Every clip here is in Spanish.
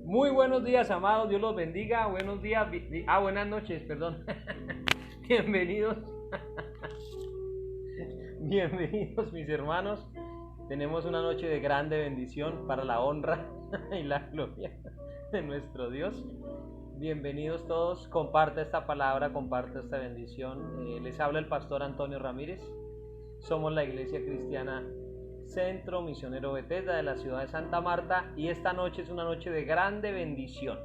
Muy buenos días, amados, Dios los bendiga. Buenos días, buenas noches, perdón. Bienvenidos. Bienvenidos, mis hermanos. Tenemos una noche de grande bendición para la honra y la gloria de nuestro Dios. Bienvenidos todos. Comparta esta palabra, comparta esta bendición. Les habla el pastor Antonio Ramírez. Somos la Iglesia Cristiana Centro Misionero Bethesda de la ciudad de Santa Marta, y esta noche es una noche de grande bendición.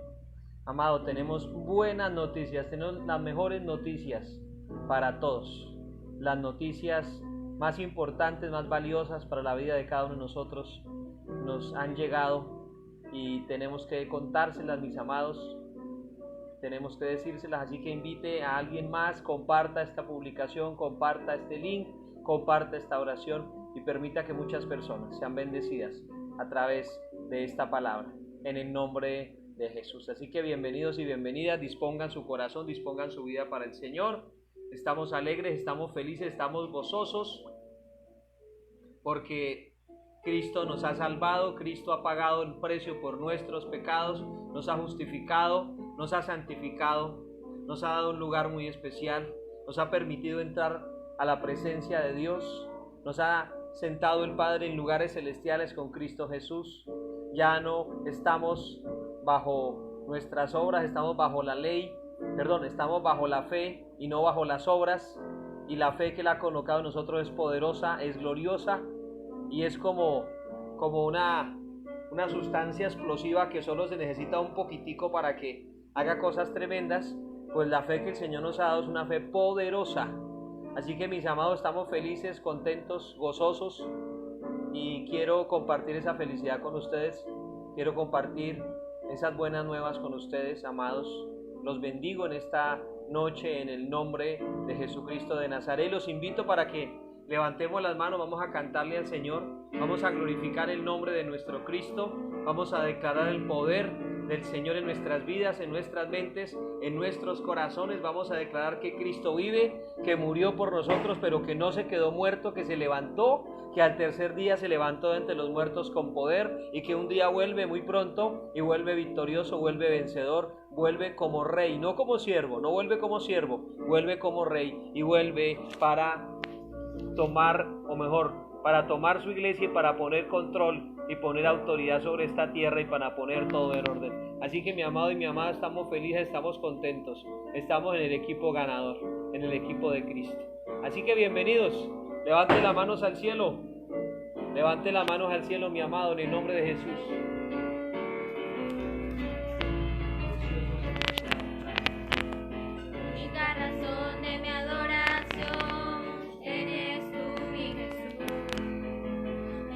Amado, tenemos buenas noticias, tenemos las mejores noticias para todos, las noticias más importantes, más valiosas para la vida de cada uno de nosotros nos han llegado y tenemos que contárselas, mis amados, tenemos que decírselas, así que invite a alguien más, comparta esta publicación, comparta este link, comparta esta oración y permita que muchas personas sean bendecidas a través de esta palabra, en el nombre de Jesús. Así que bienvenidos y bienvenidas, dispongan su corazón, dispongan su vida para el Señor. Estamos alegres, estamos felices, estamos gozosos, porque Cristo nos ha salvado, Cristo ha pagado el precio por nuestros pecados, nos ha justificado, nos ha santificado, nos ha dado un lugar muy especial, nos ha permitido entrar a la presencia de Dios, nos ha sentado el Padre en lugares celestiales con Cristo Jesús. Ya no estamos bajo nuestras obras, estamos bajo la ley, estamos bajo la fe y no bajo las obras, y la fe que Él ha colocado en nosotros es poderosa, es gloriosa, y es como una sustancia explosiva que solo se necesita un poquitico para que haga cosas tremendas. Pues la fe que el Señor nos ha dado es una fe poderosa. Así que, mis amados, estamos felices, contentos, gozosos, y quiero compartir esa felicidad con ustedes, quiero compartir esas buenas nuevas con ustedes, amados. Los bendigo en esta noche en el nombre de Jesucristo de Nazaret. Los invito para que levantemos las manos, vamos a cantarle al Señor, vamos a glorificar el nombre de nuestro Cristo, vamos a declarar el poder del Señor en nuestras vidas, en nuestras mentes, en nuestros corazones. Vamos a declarar que Cristo vive, que murió por nosotros, pero que no se quedó muerto, que se levantó, que al tercer día se levantó de entre los muertos con poder, y que un día vuelve muy pronto y vuelve victorioso, vuelve vencedor, vuelve como rey, no como siervo, no vuelve como siervo, vuelve como rey, y vuelve para tomar su iglesia y para poner control y poner autoridad sobre esta tierra y para poner todo en orden. Así que, mi amado y mi amada, estamos felices, estamos contentos, estamos en el equipo ganador, en el equipo de Cristo. Así que bienvenidos, levante las manos al cielo, mi amado, en el nombre de Jesús. Única razón de mi adoración eres tú, mi Jesús.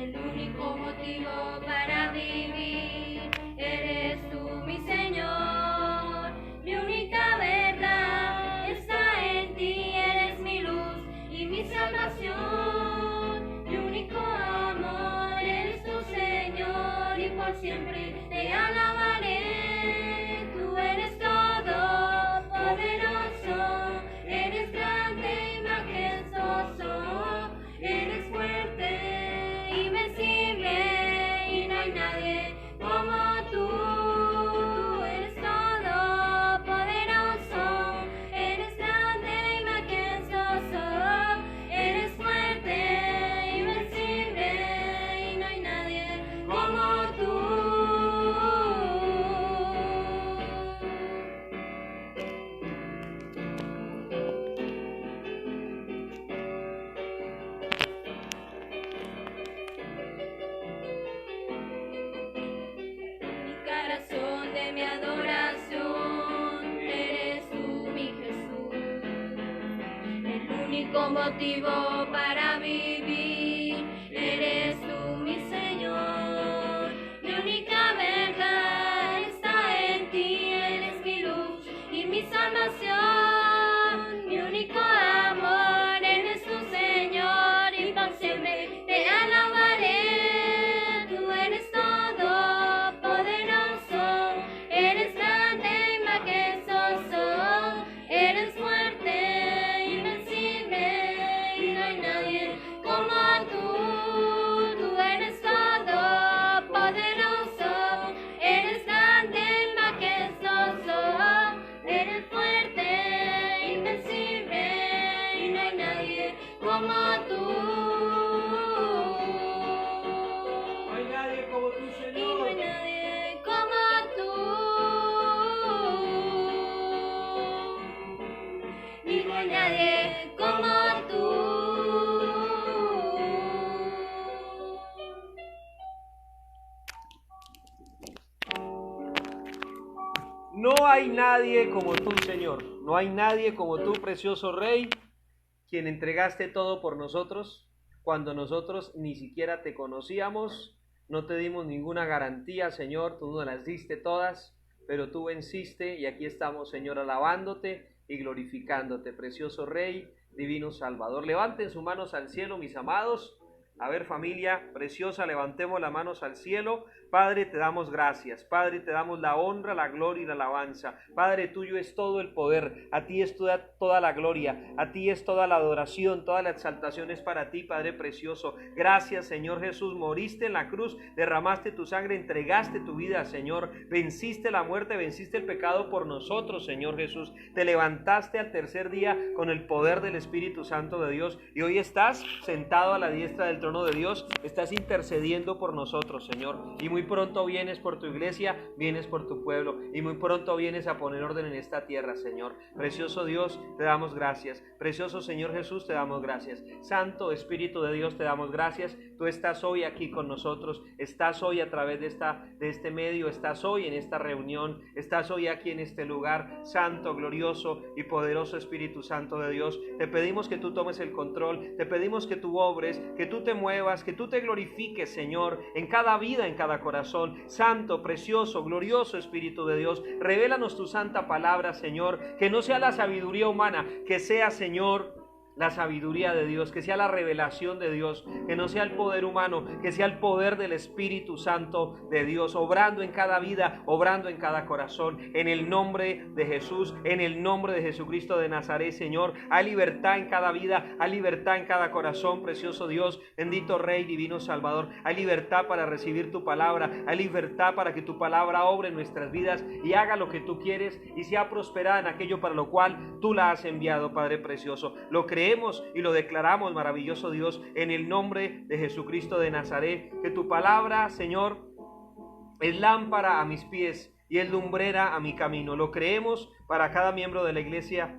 El único motivo para vivir eres tú, mi Señor. Mi única verdad está en ti, eres mi luz y mi salvación. Mi único amor eres tu Señor, y por siempre te alabaré. Tú eres todo poderoso, eres grande y majestuoso, eres fuerte, invencible, y no hay nadie como tú. Tú eres todo poderoso, eres grande y majestuoso, eres fuerte, invencible, y no hay nadie como tú. Única razón de mi adoración eres tú, mi Jesús. El único motivo para vivir eres tú, mi Señor. Mi única verdad está en ti, eres mi luz y mi salvación. Mi único amor eres tu Señor, y por siempre te alabaré. Tú eres todo poderoso, eres grande y majestuoso, eres fuerte, invencible, y no hay nadie como tú. Tú No hay nadie como tú, Señor. No hay nadie como tú, precioso Rey, quien entregaste todo por nosotros, cuando nosotros ni siquiera te conocíamos, no te dimos ninguna garantía, Señor, tú nos las diste todas, pero tú venciste y aquí estamos, Señor, alabándote y glorificándote, precioso Rey, divino Salvador. Levanten sus manos al cielo, mis amados. A ver, familia preciosa, levantemos las manos al cielo. Padre, te damos gracias. Padre, te damos la honra, la gloria y la alabanza. Padre, tuyo es todo el poder. A ti es toda la gloria. A ti es toda la adoración. Toda la exaltación es para ti, Padre precioso. Gracias, Señor Jesús. Moriste en la cruz, derramaste tu sangre, entregaste tu vida, Señor. Venciste la muerte, venciste el pecado por nosotros, Señor Jesús. Te levantaste al tercer día con el poder del Espíritu Santo de Dios. Y hoy estás sentado a la diestra del trono de Dios. Estás intercediendo por nosotros, Señor. Y muy pronto vienes por tu iglesia, vienes por tu pueblo y muy pronto vienes a poner orden en esta tierra, Señor. Precioso Dios, te damos gracias. Precioso Señor Jesús, te damos gracias. Santo Espíritu de Dios, te damos gracias. Tú estás hoy aquí con nosotros, estás hoy a través de este medio, estás hoy en esta reunión, estás hoy aquí en este lugar. Santo, glorioso y poderoso Espíritu Santo de Dios, te pedimos que tú tomes el control, te pedimos que tú obres, que tú te muevas, que tú te glorifiques, Señor, en cada vida, en cada corazón. Santo, precioso, glorioso Espíritu de Dios, revélanos tu santa palabra, Señor, que no sea la sabiduría humana, que sea, Señor, la sabiduría de Dios, que sea la revelación de Dios, que no sea el poder humano, que sea el poder del Espíritu Santo de Dios, obrando en cada vida, obrando en cada corazón, en el nombre de Jesús, en el nombre de Jesucristo de Nazaret, Señor. Hay libertad en cada vida, hay libertad en cada corazón, precioso Dios, bendito Rey, divino Salvador. Hay libertad para recibir tu palabra, hay libertad para que tu palabra obre en nuestras vidas y haga lo que tú quieres y sea prosperada en aquello para lo cual tú la has enviado, Padre precioso. Lo creemos y lo declaramos, maravilloso Dios, en el nombre de Jesucristo de Nazaret, que tu palabra, Señor, es lámpara a mis pies y es lumbrera a mi camino. Lo creemos para cada miembro de la iglesia,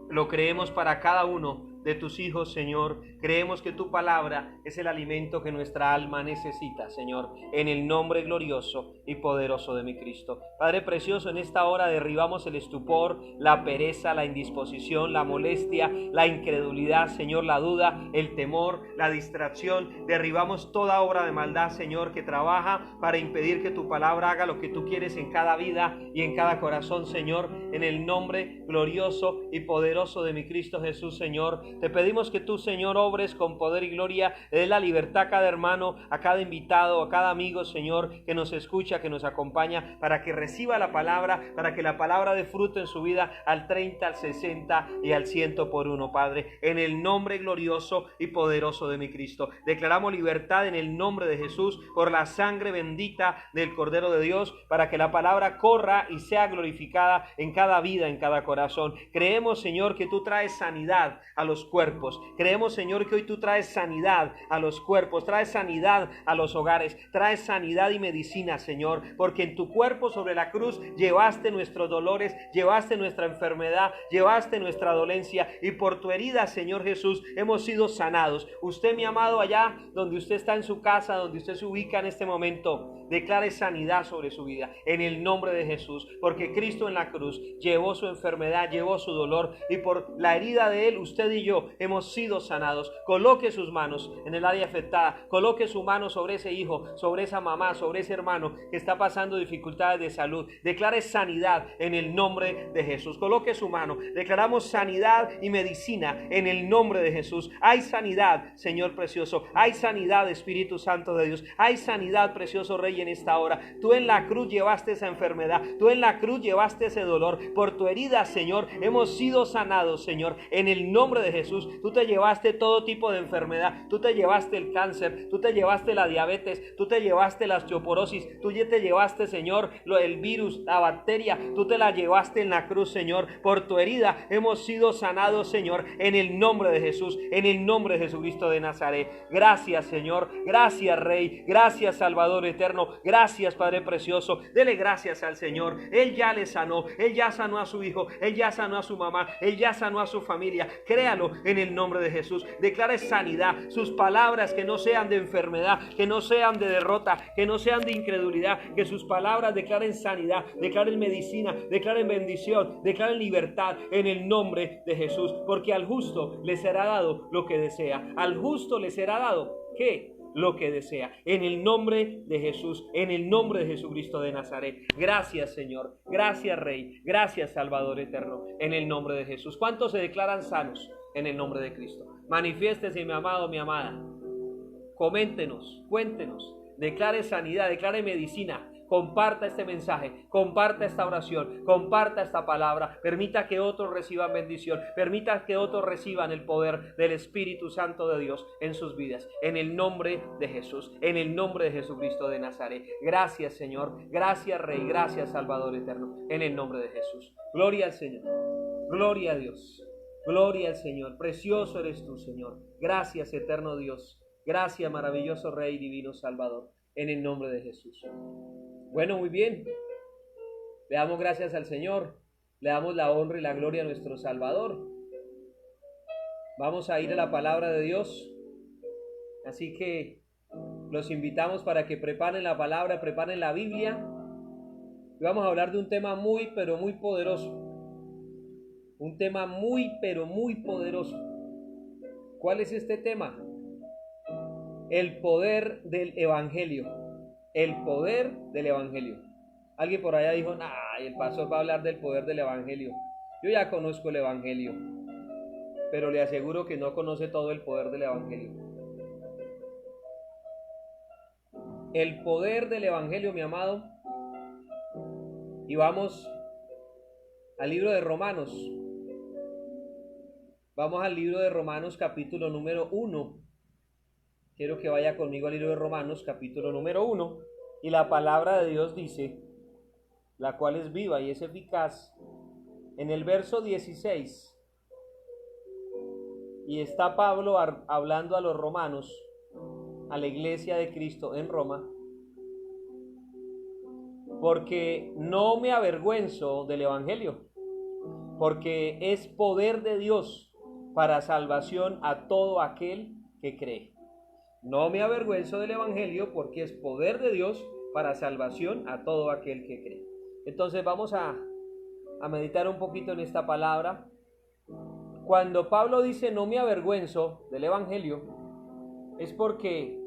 lo creemos para cada uno de tus hijos, Señor. Creemos que tu palabra es el alimento que nuestra alma necesita, Señor, en el nombre glorioso y poderoso de mi Cristo. Padre precioso, en esta hora derribamos el estupor, la pereza, la indisposición, la molestia, la incredulidad, Señor, la duda, el temor, la distracción. Derribamos toda obra de maldad, Señor, que trabaja para impedir que tu palabra haga lo que tú quieres en cada vida y en cada corazón, Señor, en el nombre glorioso y poderoso de mi Cristo Jesús, Señor. Te pedimos que tú, Señor, obres con poder y gloria, le des la libertad a cada hermano, a cada invitado, a cada amigo, Señor, que nos escucha, que nos acompaña, para que reciba la palabra, para que la palabra dé fruto en su vida al 30, al 60 y al 100 por uno, Padre, en el nombre glorioso y poderoso de mi Cristo. Declaramos libertad en el nombre de Jesús, por la sangre bendita del Cordero de Dios, para que la palabra corra y sea glorificada en cada vida, en cada corazón. Creemos, Señor, que tú traes sanidad a los cuerpos. Creemos, Señor, que hoy tú traes sanidad a los cuerpos, traes sanidad a los hogares, traes sanidad y medicina, Señor, porque en tu cuerpo sobre la cruz llevaste nuestros dolores, llevaste nuestra enfermedad, llevaste nuestra dolencia, y por tu herida, Señor Jesús, hemos sido sanados. Usted, mi amado, allá donde usted está en su casa, donde usted se ubica en este momento, declare sanidad sobre su vida, en el nombre de Jesús, porque Cristo en la cruz llevó su enfermedad, llevó su dolor, y por la herida de Él, usted y yo hemos sido sanados. Coloque sus manos en el área afectada, coloque su mano sobre ese hijo, sobre esa mamá, sobre ese hermano que está pasando dificultades de salud. Declare sanidad en el nombre de Jesús. Coloque su mano. Declaramos sanidad y medicina en el nombre de Jesús. Hay sanidad, Señor precioso. Hay sanidad, Espíritu Santo de Dios. Hay sanidad, precioso Rey, en esta hora. Tú en la cruz llevaste esa enfermedad. Tú en la cruz llevaste ese dolor. Por tu herida, Señor, hemos sido sanados, Señor, en el nombre de Jesús. Tú te llevaste todo tipo de enfermedad. Tú te llevaste el cáncer, tú te llevaste la diabetes, tú te llevaste la osteoporosis, tú ya te llevaste, Señor, el virus, la bacteria, tú te la llevaste en la cruz, Señor. Por tu herida hemos sido sanados, Señor, en el nombre de Jesús, en el nombre de Jesucristo de Nazaret. Gracias, Señor, gracias, Rey, gracias, Salvador eterno, gracias, Padre precioso. Dele gracias al Señor. Él ya le sanó, Él ya sanó a su hijo, Él ya sanó a su mamá, Él ya sanó a su familia. Créalo, Eterno, en el nombre de Jesús. Declare sanidad, sus palabras que no sean de enfermedad, que no sean de derrota, que no sean de incredulidad, que sus palabras declaren sanidad, declaren medicina, declaren bendición, declaren libertad en el nombre de Jesús, porque al justo le será dado lo que desea. Al justo le será dado, ¿qué? Lo que desea, en el nombre de Jesús, en el nombre de Jesucristo de Nazaret. Gracias, Señor, gracias, Rey, gracias, Salvador eterno, en el nombre de Jesús. ¿Cuántos se declaran sanos en el nombre de Cristo? Manifiéstese, mi amado, mi amada. Coméntenos, cuéntenos, declare sanidad, declare medicina. Comparta este mensaje, comparta esta oración, comparta esta palabra, permita que otros reciban bendición, permita que otros reciban el poder del Espíritu Santo de Dios en sus vidas, en el nombre de Jesús, en el nombre de Jesucristo de Nazaret. Gracias, Señor, gracias, Rey, gracias, Salvador eterno, en el nombre de Jesús. Gloria al Señor, gloria a Dios, gloria al Señor, precioso eres tú, Señor. Gracias, eterno Dios, gracias, maravilloso Rey, divino Salvador, en el nombre de Jesús. Bueno, muy bien, le damos gracias al Señor, le damos la honra y la gloria a nuestro Salvador. Vamos a ir a la palabra de Dios, así que los invitamos para que preparen la palabra, preparen la Biblia, y vamos a hablar de un tema muy, pero muy poderoso, un tema muy, pero muy poderoso. ¿Cuál es este tema? El poder del Evangelio. El poder del Evangelio. Alguien por allá dijo, el pastor va a hablar del poder del Evangelio. Yo ya conozco el Evangelio, pero le aseguro que no conoce todo el poder del Evangelio. El poder del Evangelio, mi amado. Y vamos al libro de Romanos. Vamos al libro de Romanos, capítulo número 1. Quiero que vaya conmigo al libro de Romanos, capítulo número 1, y la palabra de Dios dice, la cual es viva y es eficaz, en el verso 16, y está Pablo hablando a los romanos, a la iglesia de Cristo en Roma, porque no me avergüenzo del Evangelio, porque es poder de Dios para salvación a todo aquel que cree. No me avergüenzo del Evangelio porque es poder de Dios para salvación a todo aquel que cree. Entonces vamos a meditar un poquito en esta palabra. Cuando Pablo dice no me avergüenzo del Evangelio, es porque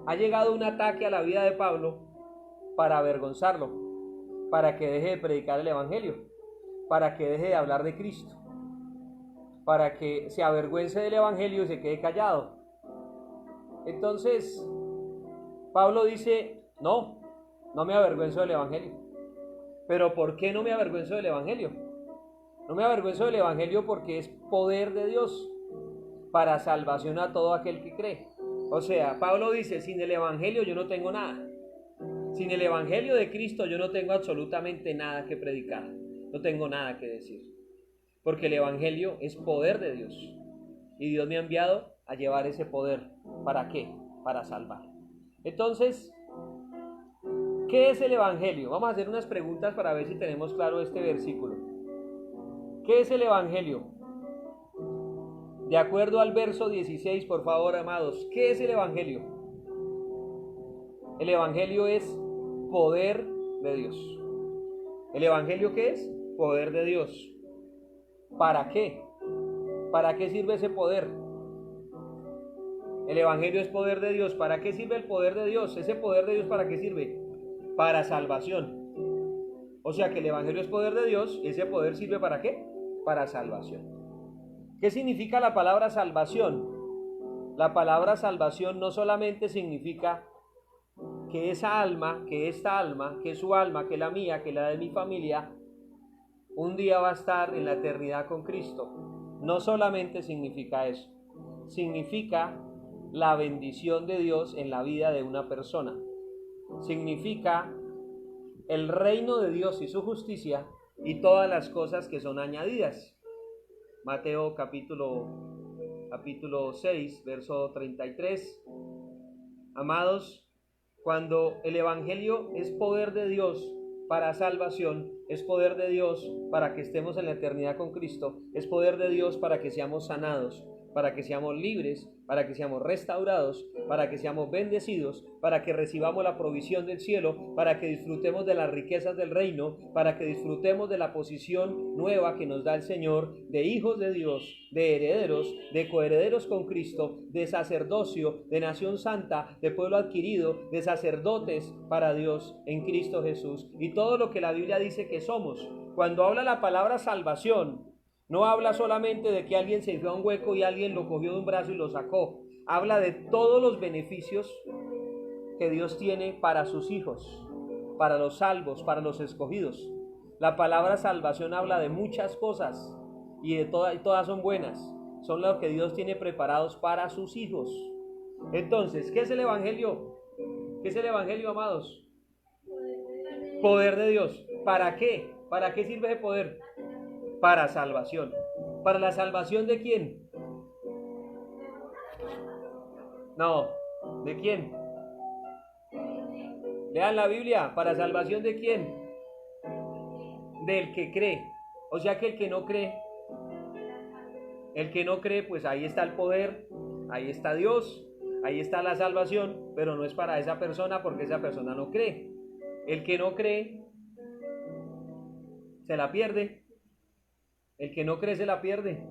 ha llegado un ataque a la vida de Pablo para avergonzarlo, para que deje de predicar el Evangelio, para que deje de hablar de Cristo, para que se avergüence del Evangelio y se quede callado. Entonces, Pablo dice, no me avergüenzo del Evangelio. ¿Pero por qué no me avergüenzo del Evangelio? No me avergüenzo del Evangelio porque es poder de Dios para salvación a todo aquel que cree. O sea, Pablo dice, sin el Evangelio yo no tengo nada. Sin el Evangelio de Cristo yo no tengo absolutamente nada que predicar. No tengo nada que decir. Porque el Evangelio es poder de Dios. Y Dios me ha enviado a llevar ese poder. ¿Para qué? Para salvar. Entonces, ¿qué es el Evangelio? Vamos a hacer unas preguntas para ver si tenemos claro este versículo. ¿Qué es el Evangelio? De acuerdo al verso 16, por favor, amados, ¿qué es el Evangelio? El Evangelio es poder de Dios. ¿El Evangelio qué es? Poder de Dios. ¿Para qué? ¿Para qué sirve ese poder? El Evangelio es poder de Dios. ¿Para qué sirve el poder de Dios? ¿Ese poder de Dios para qué sirve? Para salvación. O sea que el Evangelio es poder de Dios y ese poder sirve ¿para qué? Para salvación. ¿Qué significa la palabra salvación? La palabra salvación no solamente significa que esa alma, que esta alma, que su alma, que la mía, que la de mi familia, un día va a estar en la eternidad con Cristo. No solamente significa eso. Significa la bendición de Dios en la vida de una persona. Significa el reino de Dios y su justicia y todas las cosas que son añadidas. Mateo capítulo 6, verso 33. Amados, cuando el Evangelio es poder de Dios para salvación, es poder de Dios para que estemos en la eternidad con Cristo, es poder de Dios para que seamos sanados, para que seamos libres, para que seamos restaurados, para que seamos bendecidos, para que recibamos la provisión del cielo, para que disfrutemos de las riquezas del reino, para que disfrutemos de la posición nueva que nos da el Señor, de hijos de Dios, de herederos, de coherederos con Cristo, de sacerdocio, de nación santa, de pueblo adquirido, de sacerdotes para Dios en Cristo Jesús, y todo lo que la Biblia dice que somos. Cuando habla la palabra salvación, no habla solamente de que alguien se fue a un hueco y alguien lo cogió de un brazo y lo sacó. Habla de todos los beneficios que Dios tiene para sus hijos, para los salvos, para los escogidos. La palabra salvación habla de muchas cosas y todas son buenas. Son lo que Dios tiene preparados para sus hijos. Entonces, ¿qué es el Evangelio? ¿Qué es el Evangelio, amados? Poder de Dios. ¿Para qué? ¿Para qué sirve ese poder? Para salvación. ¿Para la salvación de quién? No, ¿de quién? Lean la Biblia. ¿Para salvación de quién? Del que cree. O sea que el que no cree, pues ahí está el poder, ahí está Dios, ahí está la salvación, pero no es para esa persona porque esa persona no cree. El que no cree se la pierde. El que no cree se la pierde.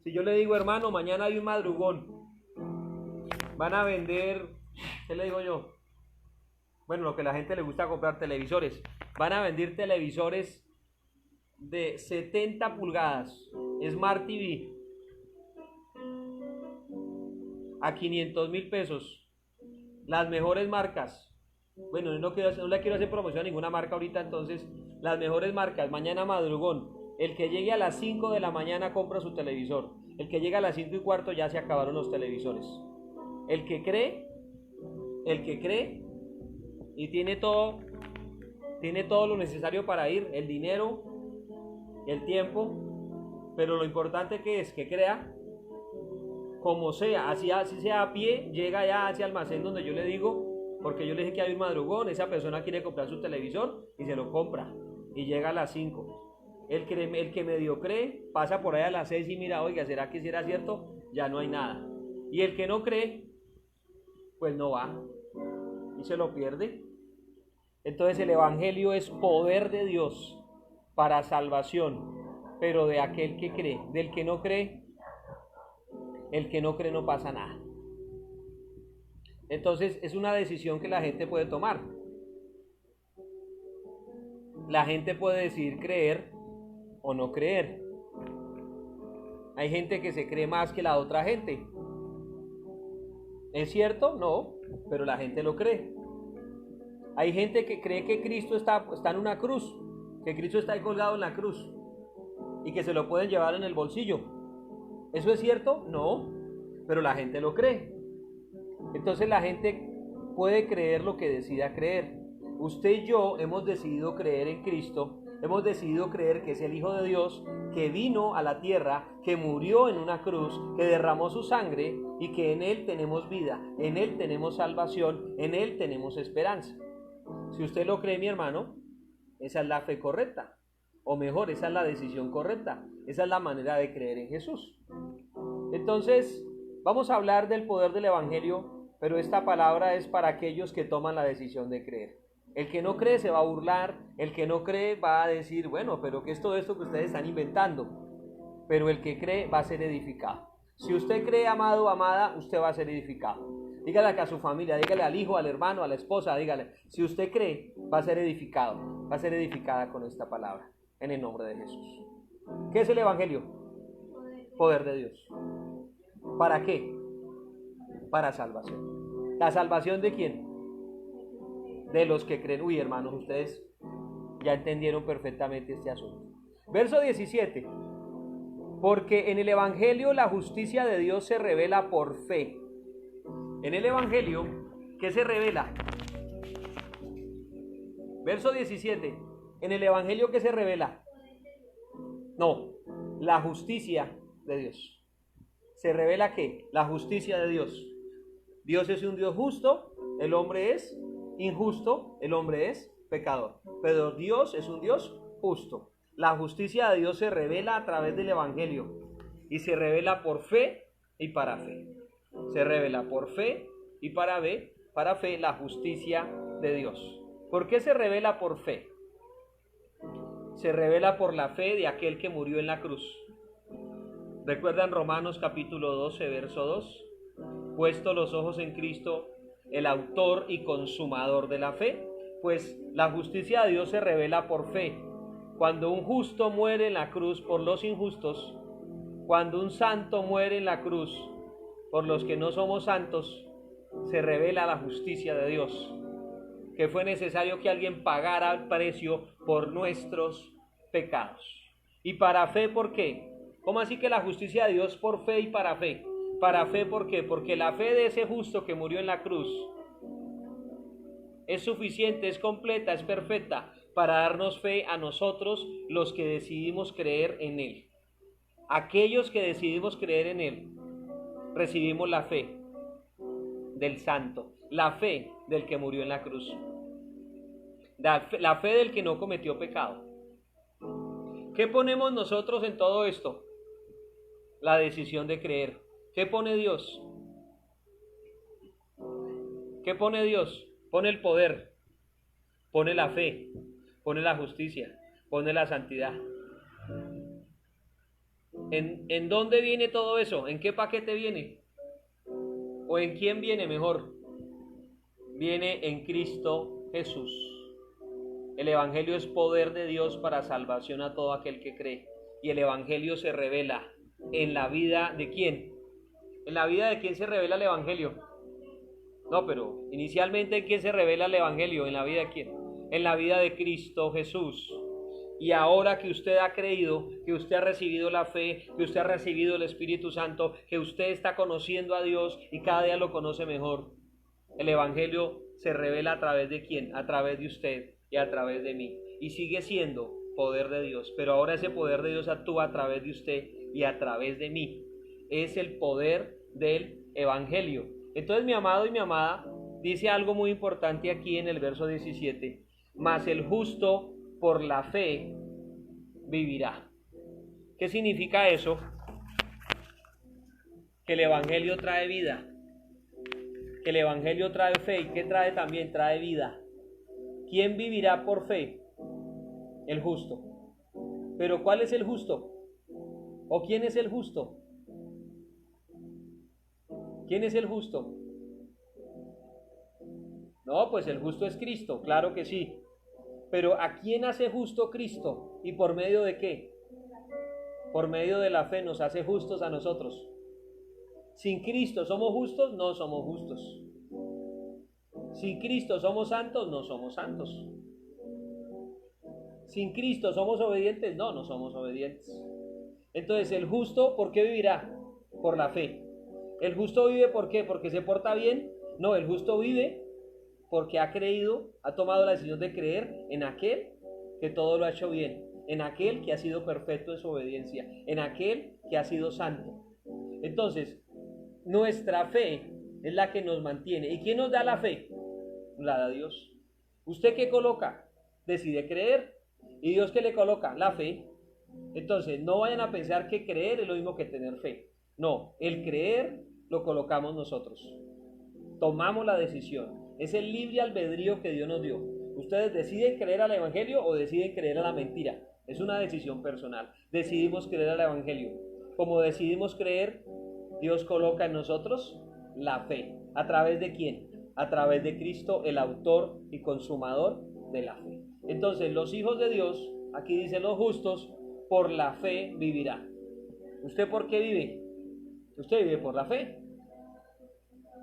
Si yo le digo, hermano, mañana hay un madrugón, van a vender, ¿qué le digo yo? Bueno, lo que a la gente le gusta comprar, televisores. Van a vender televisores de 70 pulgadas, Smart TV, a 500,000 pesos. Las mejores marcas. Bueno, no le quiero hacer promoción a ninguna marca ahorita, entonces, las mejores marcas, mañana madrugón. El que llegue a las 5 de la mañana compra su televisor. El que llegue a las 5:15 ya se acabaron los televisores. El que cree y tiene todo lo necesario para ir, el dinero, el tiempo, pero lo importante que es que crea, como sea, así sea a pie, llega ya hacia el almacén donde yo le digo, porque yo le dije que hay un madrugón, esa persona quiere comprar su televisor y se lo compra y llega a las 5. El que medio cree, pasa por ahí a las 6 y mira, oiga, ¿será que será cierto? Ya no hay nada. Y el que no cree, pues no va y se lo pierde. Entonces el Evangelio es poder de Dios para salvación, pero de aquel que cree. Del que no cree, el que no cree no pasa nada. Entonces es una decisión que la gente puede tomar. La gente puede decidir creer o no creer. Hay gente que se cree más que la otra gente. ¿Es cierto? No, pero la gente lo cree. Hay gente que cree que Cristo está en una cruz, que Cristo está ahí colgado en la cruz y que se lo pueden llevar en el bolsillo. ¿Eso es cierto? No, pero la gente lo cree. Entonces la gente puede creer lo que decida creer. Usted y yo hemos decidido creer en Cristo, hemos decidido creer que es el Hijo de Dios, que vino a la tierra, que murió en una cruz, que derramó su sangre y que en Él tenemos vida, en Él tenemos salvación, en Él tenemos esperanza. Si usted lo cree, mi hermano, esa es la fe correcta, o mejor, esa es la decisión correcta, esa es la manera de creer en Jesús. Entonces, vamos a hablar del poder del Evangelio, pero esta palabra es para aquellos que toman la decisión de creer. El que no cree se va a burlar, el que no cree va a decir, bueno, pero ¿qué es todo esto que ustedes están inventando? Pero el que cree va a ser edificado. Si usted cree, amado o amada, usted va a ser edificado. Dígale a su familia, dígale al hijo, al hermano, a la esposa, dígale. Si usted cree, va a ser edificado, va a ser edificada con esta palabra, en el nombre de Jesús. ¿Qué es el Evangelio? Poder de Dios. ¿Para qué? Para salvación. ¿La salvación de quién? De los que creen. Uy, hermanos, ustedes ya entendieron perfectamente este asunto. Verso 17. Porque en el Evangelio la justicia de Dios se revela por fe. En el Evangelio, ¿qué se revela? Verso 17. En el Evangelio, ¿qué se revela? No, la justicia de Dios. ¿Se revela qué? La justicia de Dios. Dios es un Dios justo, el hombre es injusto, el hombre es pecador. Pero Dios es un Dios justo. La justicia de Dios se revela a través del Evangelio y se revela por fe y para fe. Se revela por fe y para fe la justicia de Dios. ¿Por qué se revela por fe? Se revela por la fe de aquel que murió en la cruz. ¿Recuerdan Romanos capítulo 12, verso 2? Puesto los ojos en Cristo, el autor y consumador de la fe. Pues la justicia de Dios se revela por fe. Cuando un justo muere en la cruz por los injustos, cuando un santo muere en la cruz por los que no somos santos, se revela la justicia de Dios, que fue necesario que alguien pagara el precio por nuestros pecados. Y para fe, ¿por qué? ¿Cómo así que la justicia de Dios por fe y para fe? Para fe, ¿por qué? Porque la fe de ese justo que murió en la cruz es suficiente, es completa, es perfecta para darnos fe a nosotros los que decidimos creer en Él. Aquellos que decidimos creer en Él, recibimos la fe del santo, la fe del que murió en la cruz, la fe del que no cometió pecado. ¿Qué ponemos nosotros en todo esto? La decisión de creer. ¿Qué pone Dios? ¿Qué pone Dios? Pone el poder, pone la fe, pone la justicia, pone la santidad. ¿En dónde viene todo eso? ¿En qué paquete viene? ¿O en quién viene mejor? Viene en Cristo Jesús. El Evangelio es poder de Dios para salvación a todo aquel que cree. Y el Evangelio se revela en la vida ¿de quién? ¿En la vida de quién se revela el Evangelio? No, pero inicialmente ¿en quién se revela el Evangelio? ¿En la vida de quién? En la vida de Cristo Jesús. Y ahora que usted ha creído, que usted ha recibido la fe, que usted ha recibido el Espíritu Santo, que usted está conociendo a Dios y cada día lo conoce mejor, el Evangelio se revela a través de quién, a través de usted y a través de mí. Y sigue siendo poder de Dios, pero ahora ese poder de Dios actúa a través de usted y a través de mí. Es el poder del Evangelio. Entonces mi amado y mi amada dice algo muy importante aquí en el verso 17. Mas el justo por la fe vivirá. ¿Qué significa eso? Que el Evangelio trae vida. Que el Evangelio trae fe. ¿Y qué trae también? Trae vida. ¿Quién vivirá por fe? El justo. ¿Pero cuál es el justo? ¿O quién es el justo? ¿Quién es el justo? No, pues el justo es Cristo, claro que sí. Pero ¿a quién hace justo Cristo? ¿Y por medio de qué? Por medio de la fe nos hace justos a nosotros. Sin Cristo somos justos, no somos justos. Sin Cristo somos santos, no somos santos. Sin Cristo somos obedientes, no, no somos obedientes. Entonces el justo, ¿por qué vivirá? Por la fe. ¿El justo vive por qué? ¿Porque se porta bien? No, el justo vive porque ha creído, ha tomado la decisión de creer en aquel que todo lo ha hecho bien, en aquel que ha sido perfecto en su obediencia, en aquel que ha sido santo. Entonces, nuestra fe es la que nos mantiene. ¿Y quién nos da la fe? La da Dios. ¿Usted qué coloca? Decide creer. ¿Y Dios qué le coloca? La fe. Entonces, no vayan a pensar que creer es lo mismo que tener fe. No, el creer lo colocamos nosotros. Tomamos la decisión. Es el libre albedrío que Dios nos dio. Ustedes deciden creer al Evangelio o deciden creer a la mentira. Es una decisión personal. Decidimos creer al Evangelio. Como decidimos creer, Dios coloca en nosotros la fe. ¿A través de quién? A través de Cristo, el autor y consumador de la fe. Entonces, los hijos de Dios, aquí dicen los justos, por la fe vivirán. ¿Usted por qué vive? Usted vive por la fe.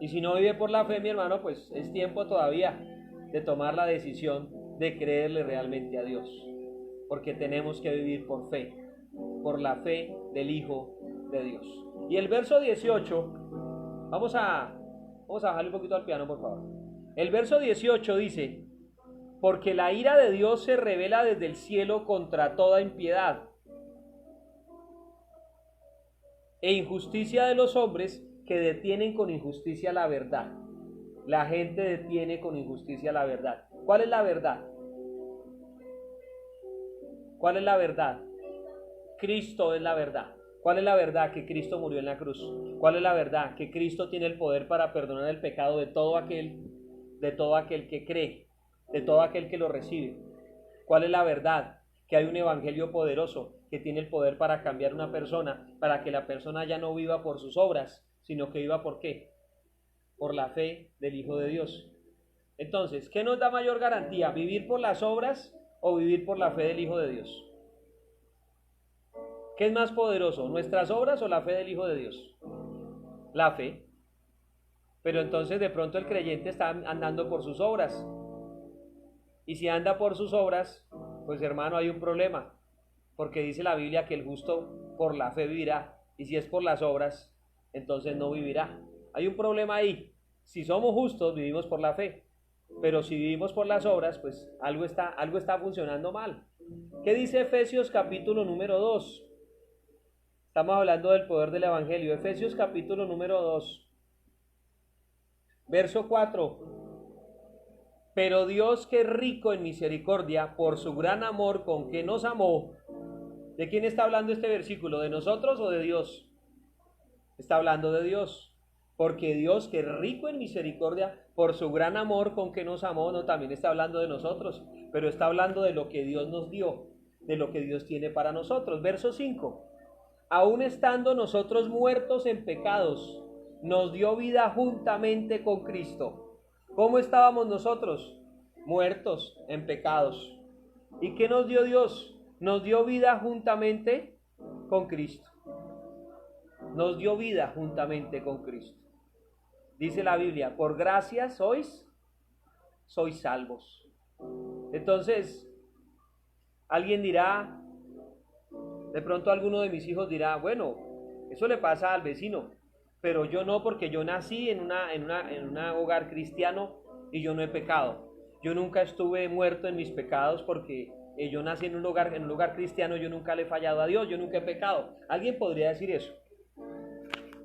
Y si no vive por la fe, mi hermano, pues es tiempo todavía de tomar la decisión de creerle realmente a Dios. Porque tenemos que vivir por fe, por la fe del Hijo de Dios. Y el verso 18, vamos a bajarle un poquito al piano, por favor. El verso 18 dice: porque la ira de Dios se revela desde el cielo contra toda impiedad e injusticia de los hombres que detienen con injusticia la verdad. La gente detiene con injusticia la verdad. ¿Cuál es la verdad? ¿Cuál es la verdad? Cristo es la verdad. ¿Cuál es la verdad? Que Cristo murió en la cruz. ¿Cuál es la verdad? Que Cristo tiene el poder para perdonar el pecado de todo aquel que cree, de todo aquel que lo recibe. ¿Cuál es la verdad? Que hay un evangelio poderoso que tiene el poder para cambiar una persona, para que la persona ya no viva por sus obras, sino que viva ¿por qué? Por la fe del Hijo de Dios. Entonces, ¿qué nos da mayor garantía? ¿Vivir por las obras o vivir por la fe del Hijo de Dios? ¿Qué es más poderoso, nuestras obras o la fe del Hijo de Dios? La fe. Pero entonces de pronto el creyente está andando por sus obras. Y si anda por sus obras, pues hermano, hay un problema. Porque dice la Biblia que el justo por la fe vivirá. Y si es por las obras, entonces no vivirá. Hay un problema ahí. Si somos justos, vivimos por la fe. Pero si vivimos por las obras, pues algo está funcionando mal. ¿Qué dice Efesios capítulo número 2? Estamos hablando del poder del evangelio. Efesios capítulo número 2. Verso 4. Pero Dios, que es rico en misericordia, por su gran amor con que nos amó. ¿De quién está hablando este versículo? ¿De nosotros o de Dios? Está hablando de Dios. Porque Dios, que es rico en misericordia, por su gran amor con que nos amó, no, también está hablando de nosotros, pero está hablando de lo que Dios nos dio, de lo que Dios tiene para nosotros. Verso 5. Aún estando nosotros muertos en pecados, nos dio vida juntamente con Cristo. ¿Cómo estábamos nosotros? Muertos en pecados. ¿Y qué nos dio Dios? Nos dio vida juntamente con Cristo. Nos dio vida juntamente con Cristo. Dice la Biblia, por gracia sois salvos. Entonces, alguien dirá, de pronto alguno de mis hijos dirá, bueno, eso le pasa al vecino, pero yo no, porque yo nací en un hogar cristiano y yo no he pecado. Yo nunca estuve muerto en mis pecados porque yo nací en un lugar cristiano, yo nunca le he fallado a Dios, yo nunca he pecado. Alguien podría decir eso,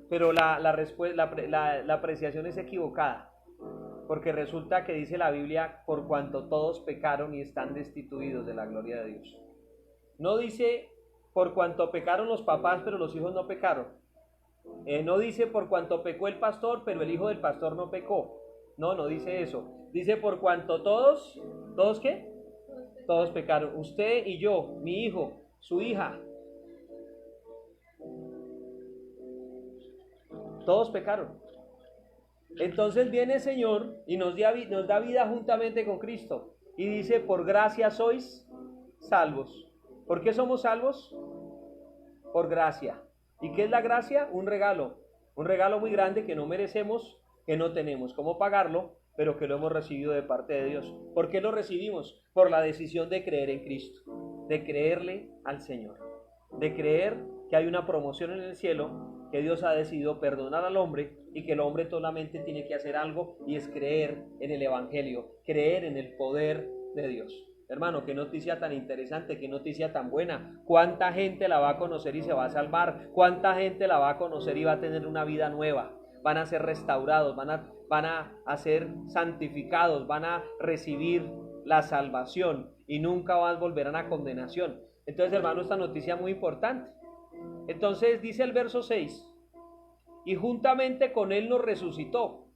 pero la apreciación es equivocada, porque resulta que dice la Biblia, por cuanto todos pecaron y están destituidos de la gloria de Dios. No dice por cuanto pecaron los papás, pero los hijos no pecaron. No dice por cuanto pecó el pastor, pero el hijo del pastor no pecó. No dice eso. Dice por cuanto ¿todos qué? Todos pecaron. Usted y yo, mi hijo, su hija. Todos pecaron. Entonces viene el Señor y nos da vida juntamente con Cristo. Y dice, por gracia sois salvos. ¿Por qué somos salvos? Por gracia. ¿Y qué es la gracia? Un regalo muy grande que no merecemos, que no tenemos cómo pagarlo, pero que lo hemos recibido de parte de Dios. ¿Por qué lo recibimos? Por la decisión de creer en Cristo, de creerle al Señor, de creer que hay una promoción en el cielo, que Dios ha decidido perdonar al hombre y que el hombre solamente tiene que hacer algo, y es creer en el evangelio, creer en el poder de Dios. Hermano, qué noticia tan interesante, qué noticia tan buena. ¿Cuánta gente la va a conocer y se va a salvar? ¿Cuánta gente la va a conocer y va a tener una vida nueva? Van a ser restaurados, van a ser santificados, van a recibir la salvación y nunca volverán a condenación. Entonces, hermano, esta noticia es muy importante. Entonces dice el verso 6, y juntamente con él nos resucitó,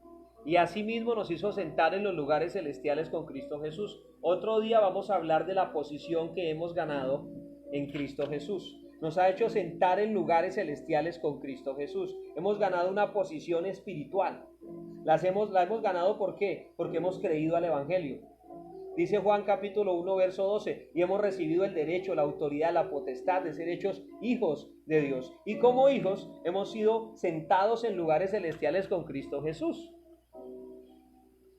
y asimismo nos hizo sentar en los lugares celestiales con Cristo Jesús. Otro día vamos a hablar de la posición que hemos ganado en Cristo Jesús. Nos ha hecho sentar en lugares celestiales con Cristo Jesús. Hemos ganado una posición espiritual. La hemos ganado, ¿por qué? Porque hemos creído al evangelio. Dice Juan capítulo 1 verso 12, y hemos recibido el derecho, la autoridad, la potestad de ser hechos hijos de Dios. Y como hijos hemos sido sentados en lugares celestiales con Cristo Jesús.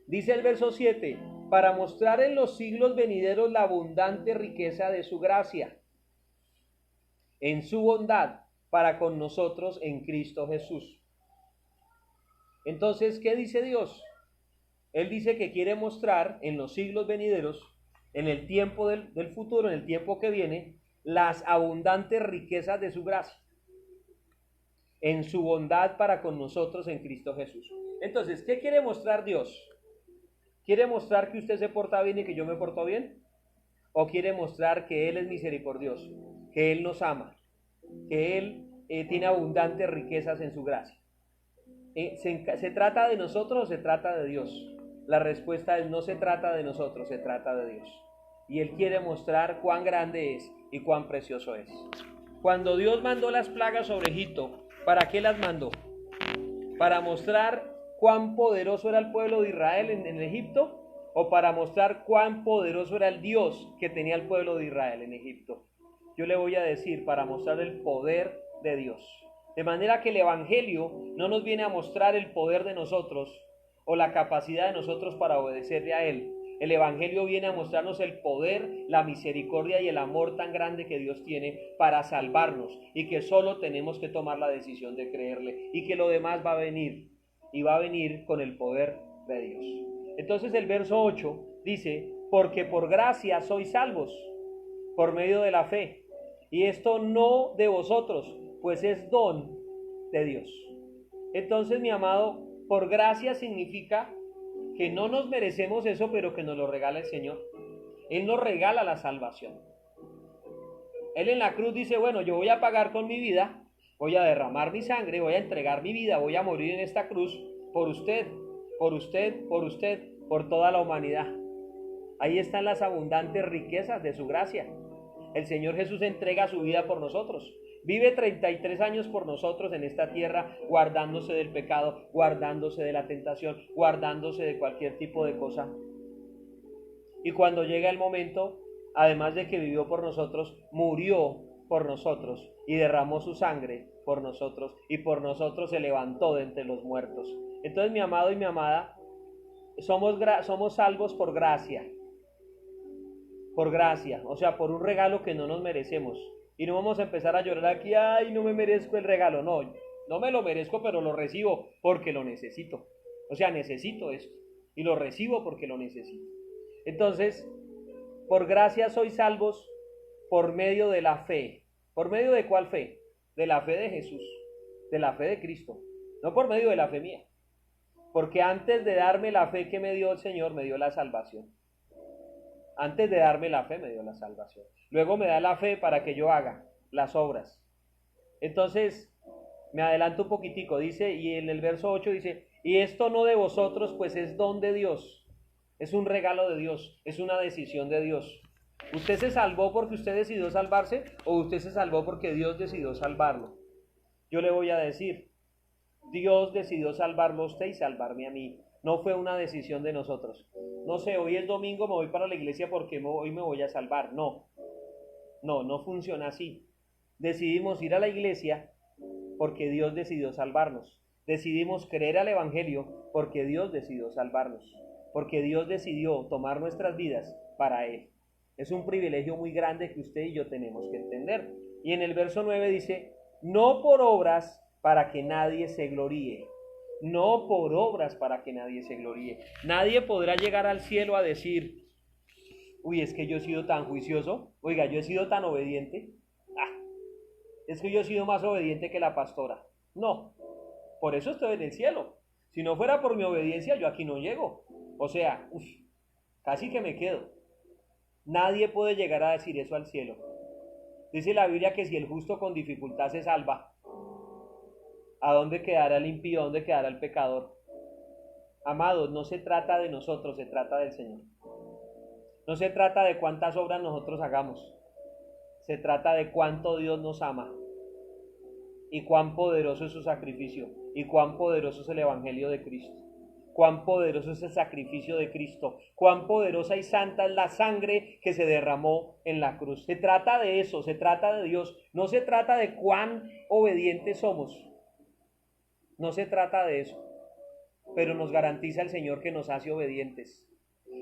Dice el verso 7, para mostrar en los siglos venideros la abundante riqueza de su gracia, en su bondad para con nosotros en Cristo Jesús. Entonces, ¿qué dice Dios? Él dice que quiere mostrar en los siglos venideros, en el tiempo del futuro, en el tiempo que viene, las abundantes riquezas de su gracia, en su bondad para con nosotros en Cristo Jesús. Entonces, ¿qué quiere mostrar Dios? ¿Quiere mostrar que usted se porta bien y que yo me porto bien? o quiere mostrar que Él es misericordioso, que Él nos ama, que Él tiene abundantes riquezas en su gracia? ¿Se trata de nosotros o se trata de Dios? La respuesta es: no se trata de nosotros, se trata de Dios. Y Él quiere mostrar cuán grande es y cuán precioso es. Cuando Dios mandó las plagas sobre Egipto, ¿para qué las mandó? ¿Para mostrar cuán poderoso era el pueblo de Israel en Egipto? ¿O para mostrar cuán poderoso era el Dios que tenía el pueblo de Israel en Egipto? Yo le voy a decir: para mostrar el poder de Dios. De manera que el Evangelio no nos viene a mostrar el poder de nosotros o la capacidad de nosotros para obedecerle a Él. El Evangelio viene a mostrarnos el poder, la misericordia y el amor tan grande que Dios tiene para salvarnos, y que solo tenemos que tomar la decisión de creerle, y que lo demás va a venir, y va a venir con el poder de Dios. Entonces el verso 8 dice: porque por gracia sois salvos, por medio de la fe, y esto no de vosotros, pues es don de Dios. Entonces, mi amado, por gracia significa que no nos merecemos eso, pero que nos lo regala el Señor. Él nos regala la salvación. Él en la cruz dice: bueno, yo voy a pagar con mi vida, voy a derramar mi sangre, voy a entregar mi vida, voy a morir en esta cruz por usted, por usted, por usted, por toda la humanidad. Ahí están las abundantes riquezas de su gracia. El Señor Jesús entrega su vida por nosotros. Vive 33 años por nosotros en esta tierra, guardándose del pecado, guardándose de la tentación, guardándose de cualquier tipo de cosa. Y cuando llega el momento, además de que vivió por nosotros, murió por nosotros y derramó su sangre por nosotros, y por nosotros se levantó de entre los muertos. Entonces, mi amado y mi amada, somos salvos por gracia. Por gracia, o sea, por un regalo que no nos merecemos. Y no vamos a empezar a llorar aquí: ay, no me merezco el regalo. No, no me lo merezco, pero lo recibo porque lo necesito. O sea, necesito esto y lo recibo porque lo necesito. Entonces, por gracia sois salvos por medio de la fe. ¿Por medio de cuál fe? De la fe de Jesús, de la fe de Cristo, no por medio de la fe mía. Porque antes de darme la fe que me dio el Señor, me dio la salvación. Antes de darme la fe, me dio la salvación. Luego me da la fe para que yo haga las obras. Entonces, me adelanto un poquitico, dice, y en el verso 8 dice: y esto no de vosotros, pues es don de Dios. Es un regalo de Dios, es una decisión de Dios. ¿Usted se salvó porque usted decidió salvarse, o usted se salvó porque Dios decidió salvarlo? Yo le voy a decir: Dios decidió salvarlo a usted y salvarme a mí. No fue una decisión de nosotros. No sé, hoy es domingo, me voy para la iglesia porque hoy me voy a salvar. No funciona así. Decidimos ir a la iglesia porque Dios decidió salvarnos. Decidimos creer al Evangelio porque Dios decidió salvarnos. Porque Dios decidió tomar nuestras vidas para Él. Es un privilegio muy grande que usted y yo tenemos que entender. Y en el verso 9 dice: no por obras para que nadie se gloríe. No por obras para que nadie se gloríe. Nadie podrá llegar al cielo a decir: uy, es que yo he sido tan juicioso, oiga, yo he sido tan obediente, es que yo he sido más obediente que la pastora. No, por eso estoy en el cielo. Si no fuera por mi obediencia, yo aquí no llego. O sea, casi que me quedo. Nadie puede llegar a decir eso al cielo. Dice la Biblia que si el justo con dificultad se salva, ¿a dónde quedará el impío? ¿A dónde quedará el pecador? Amados, no se trata de nosotros, se trata del Señor. No se trata de cuántas obras nosotros hagamos. Se trata de cuánto Dios nos ama y cuán poderoso es su sacrificio y cuán poderoso es el Evangelio de Cristo. Cuán poderoso es el sacrificio de Cristo. Cuán poderosa y santa es la sangre que se derramó en la cruz. Se trata de eso, se trata de Dios. No se trata de cuán obedientes somos. No se trata de eso. Pero nos garantiza el Señor que nos hace obedientes.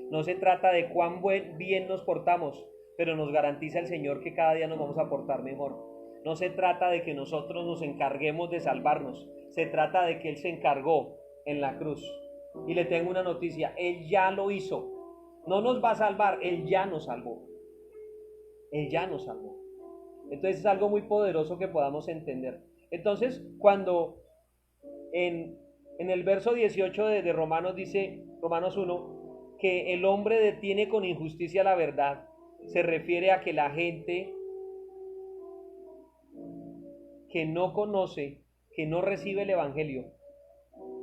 No se trata de cuán bien nos portamos, pero nos garantiza el Señor que cada día nos vamos a portar mejor. No se trata de que nosotros nos encarguemos de salvarnos. Se trata de que Él se encargó en la cruz. Y le tengo una noticia: Él ya lo hizo. No nos va a salvar, Él ya nos salvó. Él ya nos salvó. Entonces es algo muy poderoso que podamos entender. Entonces, cuando en el verso 18 de Romanos dice, Romanos 1, que el hombre detiene con injusticia la verdad, se refiere a que la gente que no conoce, que no recibe el Evangelio,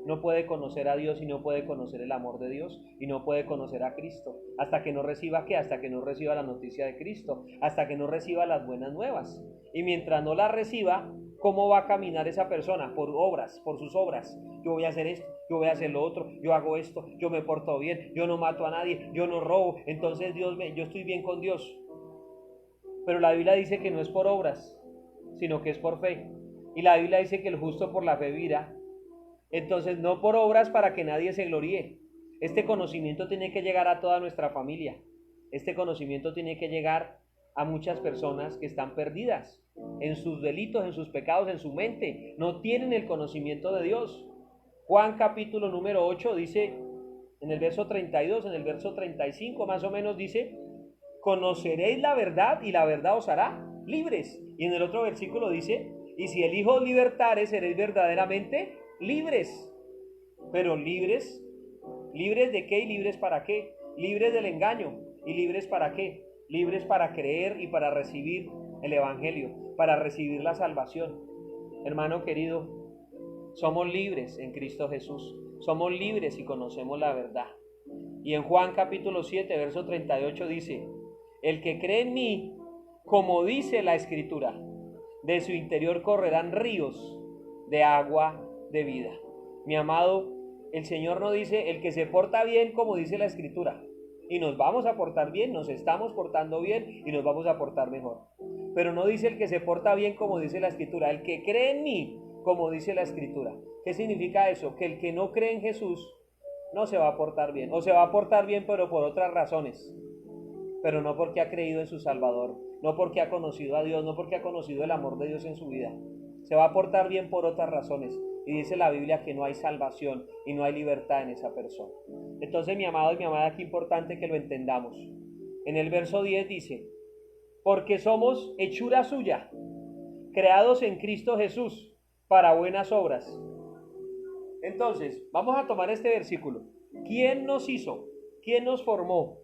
no puede conocer a Dios y no puede conocer el amor de Dios y no puede conocer a Cristo. ¿Hasta que no reciba qué? Hasta que no reciba la noticia de Cristo, hasta que no reciba las buenas nuevas. Y mientras no las reciba, ¿cómo va a caminar esa persona? Por obras, por sus obras. Yo voy a hacer esto, yo voy a hacer lo otro, yo hago esto, yo me porto bien, yo no mato a nadie, yo no robo, entonces yo estoy bien con Dios. Pero la Biblia dice que no es por obras, sino que es por fe. Y la Biblia dice que el justo por la fe vivirá. Entonces, no por obras para que nadie se gloríe. Este conocimiento tiene que llegar a toda nuestra familia. Este conocimiento tiene que llegar a muchas personas que están perdidas en sus delitos, en sus pecados, en su mente. No tienen el conocimiento de Dios. Juan capítulo número 8 dice, en el verso 32, en el verso 35 más o menos dice, conoceréis la verdad y la verdad os hará libres. Y en el otro versículo dice, y si el Hijo os libertare, seréis verdaderamente libres. Pero libres, ¿libres de qué y libres para qué? Libres del engaño. ¿Y libres para qué? Libres para creer y para recibir el Evangelio, para recibir la salvación. Hermano querido, somos libres en Cristo Jesús. Somos libres si conocemos la verdad. Y en Juan capítulo 7, verso 38 dice, el que cree en mí, como dice la Escritura, de su interior correrán ríos de agua de vida. Mi amado, el Señor no dice el que se porta bien como dice la Escritura, y nos vamos a portar bien, nos estamos portando bien y nos vamos a portar mejor, pero no dice el que se porta bien como dice la Escritura, el que cree en mí como dice la Escritura. ¿Qué significa eso? Que el que no cree en Jesús no se va a portar bien, o se va a portar bien pero por otras razones, pero no porque ha creído en su Salvador, no porque ha conocido a Dios, no porque ha conocido el amor de Dios en su vida. Se va a portar bien por otras razones. Y dice la Biblia que no hay salvación y no hay libertad en esa persona. Entonces, mi amado y mi amada, qué importante que lo entendamos. En el verso 10 dice, porque somos hechura suya, creados en Cristo Jesús para buenas obras. Entonces, vamos a tomar este versículo. ¿Quién nos hizo? ¿Quién nos formó?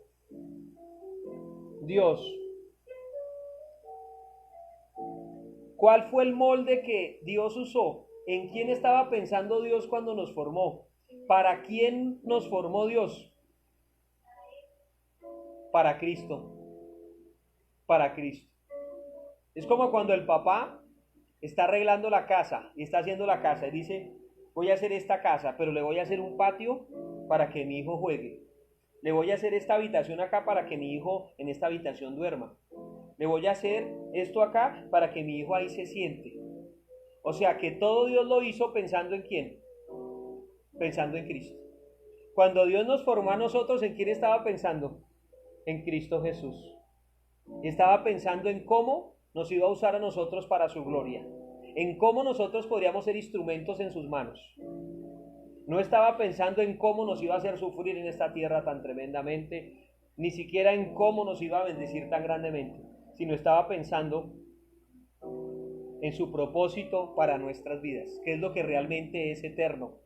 Dios. ¿Cuál fue el molde que Dios usó? ¿En quién estaba pensando Dios cuando nos formó? ¿Para quién nos formó Dios? Para Cristo. Para Cristo. Es como cuando el papá está arreglando la casa y está haciendo la casa y dice, voy a hacer esta casa, pero le voy a hacer un patio para que mi hijo juegue. Le voy a hacer esta habitación acá para que mi hijo en esta habitación duerma. Le voy a hacer esto acá para que mi hijo ahí se siente. O sea que todo Dios lo hizo pensando en ¿quién? Pensando en Cristo. Cuando Dios nos formó a nosotros, ¿en quién estaba pensando? En Cristo Jesús. Y estaba pensando en cómo nos iba a usar a nosotros para su gloria. En cómo nosotros podríamos ser instrumentos en sus manos. No estaba pensando en cómo nos iba a hacer sufrir en esta tierra tan tremendamente, ni siquiera en cómo nos iba a bendecir tan grandemente, sino estaba pensando en su propósito para nuestras vidas, que es lo que realmente es eterno,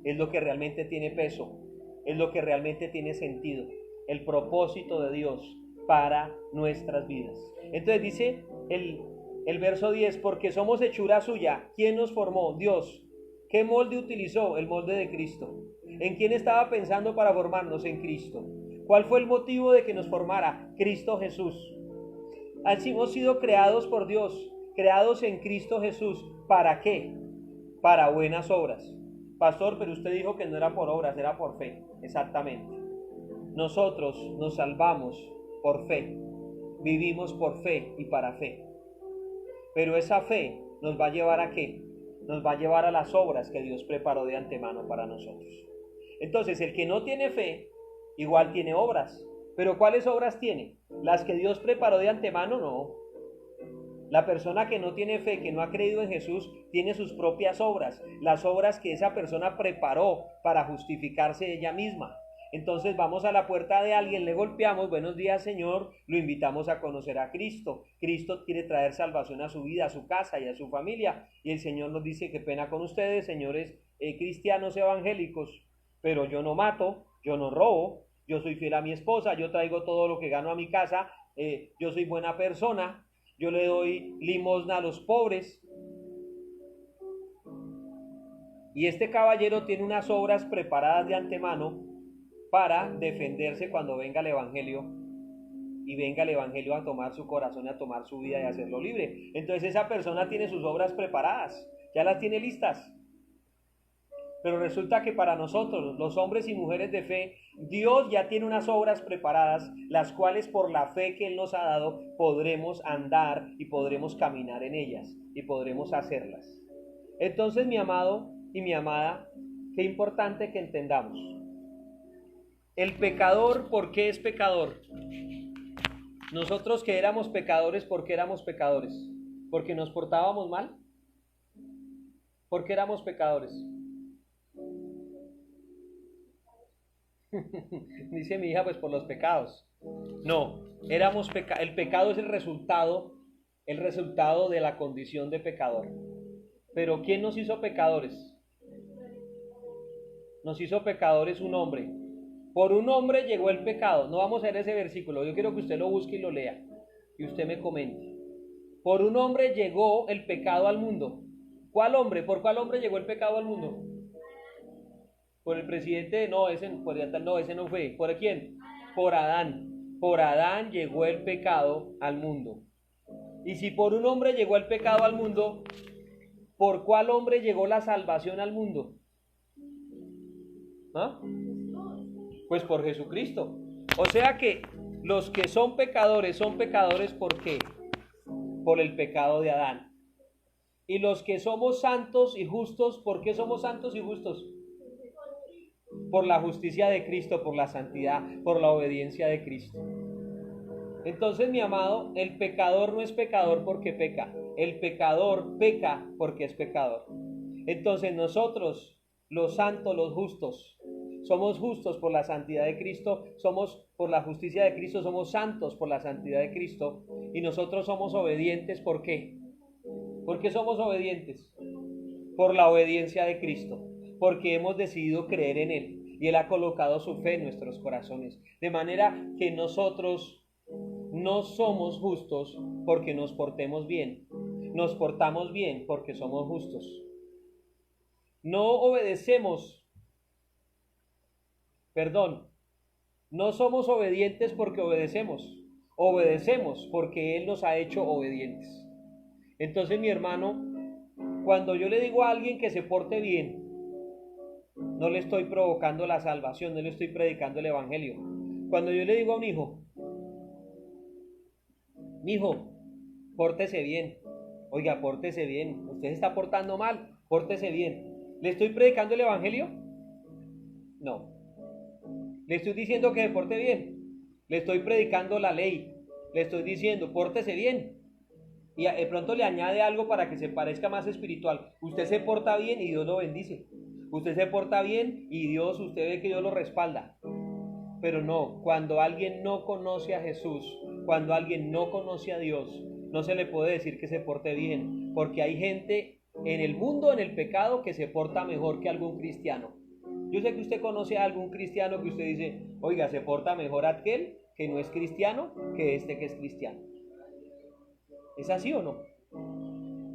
es lo que realmente tiene peso, es lo que realmente tiene sentido, el propósito de Dios para nuestras vidas. Entonces dice el verso 10, porque somos hechura suya. ¿Quién nos formó? Dios. ¿Qué molde utilizó? El molde de Cristo. ¿En quién estaba pensando para formarnos? En Cristo. ¿Cuál fue el motivo de que nos formara? Cristo Jesús. Así hemos sido creados por Dios, creados en Cristo Jesús. ¿Para qué? Para buenas obras. Pastor, pero usted dijo que no era por obras, era por fe. Exactamente. Nosotros nos salvamos por fe. Vivimos por fe y para fe. Pero esa fe nos va a llevar ¿a qué? Nos va a llevar a las obras que Dios preparó de antemano para nosotros. Entonces, el que no tiene fe, igual tiene obras. ¿Pero cuáles obras tiene? Las que Dios preparó de antemano, no. La persona que no tiene fe, que no ha creído en Jesús, tiene sus propias obras. Las obras que esa persona preparó para justificarse ella misma. Entonces vamos a la puerta de alguien, le golpeamos, buenos días Señor, lo invitamos a conocer a Cristo. Cristo quiere traer salvación a su vida, a su casa y a su familia. Y el Señor nos dice, qué pena con ustedes, señores cristianos evangélicos, pero yo no mato, yo no robo, yo soy fiel a mi esposa, yo traigo todo lo que gano a mi casa, yo soy buena persona, yo le doy limosna a los pobres. Y este caballero tiene unas obras preparadas de antemano para defenderse cuando venga el Evangelio, y venga el Evangelio a tomar su corazón y a tomar su vida y a hacerlo libre. Entonces esa persona tiene sus obras preparadas, ya las tiene listas. Pero resulta que para nosotros, los hombres y mujeres de fe, Dios ya tiene unas obras preparadas, las cuales por la fe que Él nos ha dado, podremos andar y podremos caminar en ellas y podremos hacerlas. Entonces, mi amado y mi amada, qué importante que entendamos. El pecador, ¿por qué es pecador? Nosotros que éramos pecadores, ¿por qué éramos pecadores? ¿Porque nos portábamos mal? ¿Por qué éramos pecadores? Dice mi hija, pues por los pecados. No, el pecado es el resultado de la condición de pecador. Pero ¿quién nos hizo pecadores? Nos hizo pecadores un hombre. Por un hombre llegó el pecado. No vamos a leer ese versículo, yo quiero que usted lo busque y lo lea y usted me comente. Por un hombre llegó el pecado al mundo. ¿Cuál hombre? ¿Por cuál hombre llegó el pecado al mundo? Por el presidente, no, ese no fue. ¿Por quién? Por Adán. Por Adán llegó el pecado al mundo. Y si por un hombre llegó el pecado al mundo, ¿por cuál hombre llegó la salvación al mundo? ¿Ah? Pues por Jesucristo. O sea que los que son pecadores ¿por qué? Por el pecado de Adán. Y los que somos santos y justos, ¿por qué somos santos y justos? Por la justicia de Cristo, por la santidad, por la obediencia de Cristo. Entonces, mi amado, el pecador no es pecador porque peca. El pecador peca porque es pecador. Entonces nosotros, los santos, los justos, somos justos por la santidad de Cristo, somos por la justicia de Cristo, somos santos por la santidad de Cristo, y nosotros somos obedientes. ¿Por qué? ¿Por qué somos obedientes? Por la obediencia de Cristo, porque hemos decidido creer en Él y Él ha colocado su fe en nuestros corazones, de manera que nosotros no somos justos porque nos portemos bien, nos portamos bien porque somos justos. No somos obedientes porque obedecemos porque Él nos ha hecho obedientes. Entonces, mi hermano, cuando yo le digo a alguien que se porte bien, no le estoy provocando la salvación, no le estoy predicando el evangelio. Cuando yo le digo a un hijo, mi hijo, pórtese bien. Oiga, pórtese bien. Usted se está portando mal, pórtese bien. ¿Le estoy predicando el evangelio? No. Le estoy diciendo que se porte bien. Le estoy predicando la ley. Le estoy diciendo, pórtese bien. Y de pronto le añade algo para que se parezca más espiritual. Usted se porta bien y Dios lo bendice. Usted se porta bien y usted ve que Dios lo respalda. Pero no, cuando alguien no conoce a Jesús, cuando alguien no conoce a Dios, no se le puede decir que se porte bien, porque hay gente en el mundo, en el pecado, que se porta mejor que algún cristiano. Yo sé que usted conoce a algún cristiano que usted dice, oiga, se porta mejor aquel que no es cristiano que este que es cristiano. ¿Es así o no?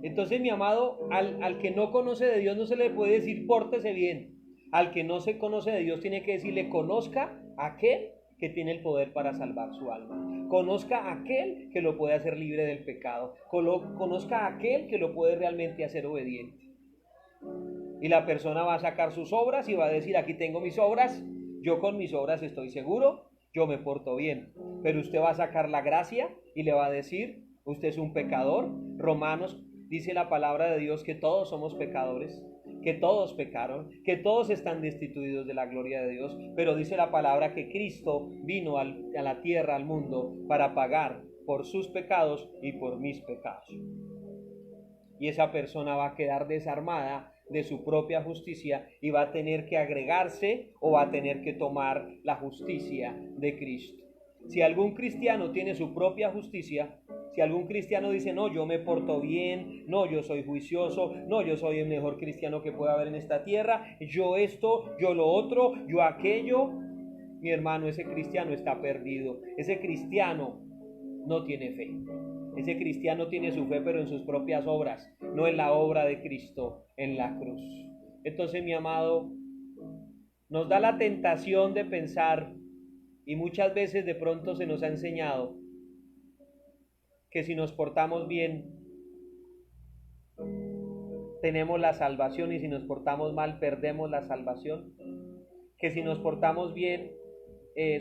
Entonces, mi amado, al que no conoce de Dios no se le puede decir pórtese bien. Al que no se conoce de Dios tiene que decirle conozca a aquel que tiene el poder para salvar su alma. Conozca a aquel que lo puede hacer libre del pecado. Conozca a aquel que lo puede realmente hacer obediente. Y la persona va a sacar sus obras y va a decir, aquí tengo mis obras, yo con mis obras estoy seguro, yo me porto bien. Pero usted va a sacar la gracia y le va a decir, usted es un pecador. Romanos dice la palabra de Dios que todos somos pecadores, que todos pecaron, que todos están destituidos de la gloria de Dios, pero dice la palabra que Cristo vino a la tierra, al mundo, para pagar por sus pecados y por mis pecados. Y esa persona va a quedar desarmada de su propia justicia y va a tener que agregarse o va a tener que tomar la justicia de Cristo. Si algún cristiano tiene su propia justicia, si algún cristiano dice, no, yo me porto bien, no, yo soy juicioso, no, yo soy el mejor cristiano que pueda haber en esta tierra, yo esto, yo lo otro, yo aquello, mi hermano, ese cristiano está perdido. Ese cristiano no tiene fe. Ese cristiano tiene su fe, pero en sus propias obras, no en la obra de Cristo en la cruz. Entonces, mi amado, nos da la tentación de pensar, y muchas veces de pronto se nos ha enseñado, que si nos portamos bien, tenemos la salvación, y si nos portamos mal, perdemos la salvación. Que si nos portamos bien,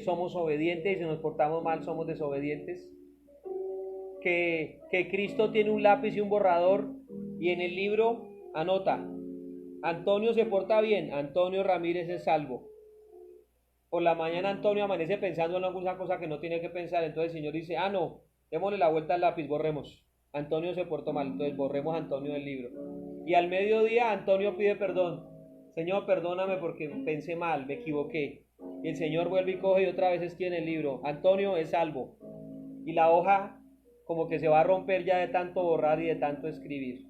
somos obedientes, y si nos portamos mal, somos desobedientes. Que Cristo tiene un lápiz y un borrador, y en el libro anota: Antonio se porta bien, Antonio Ramírez es salvo. Por la mañana Antonio amanece pensando en alguna cosa que no tiene que pensar, entonces el Señor dice: no, démosle la vuelta al lápiz, borremos. Antonio se portó mal, entonces borremos a Antonio del libro. Y al mediodía Antonio pide perdón: Señor, perdóname porque pensé mal, me equivoqué. Y el Señor vuelve y coge y otra vez escribe en el libro: Antonio es salvo. Y la hoja como que se va a romper ya de tanto borrar y de tanto escribir.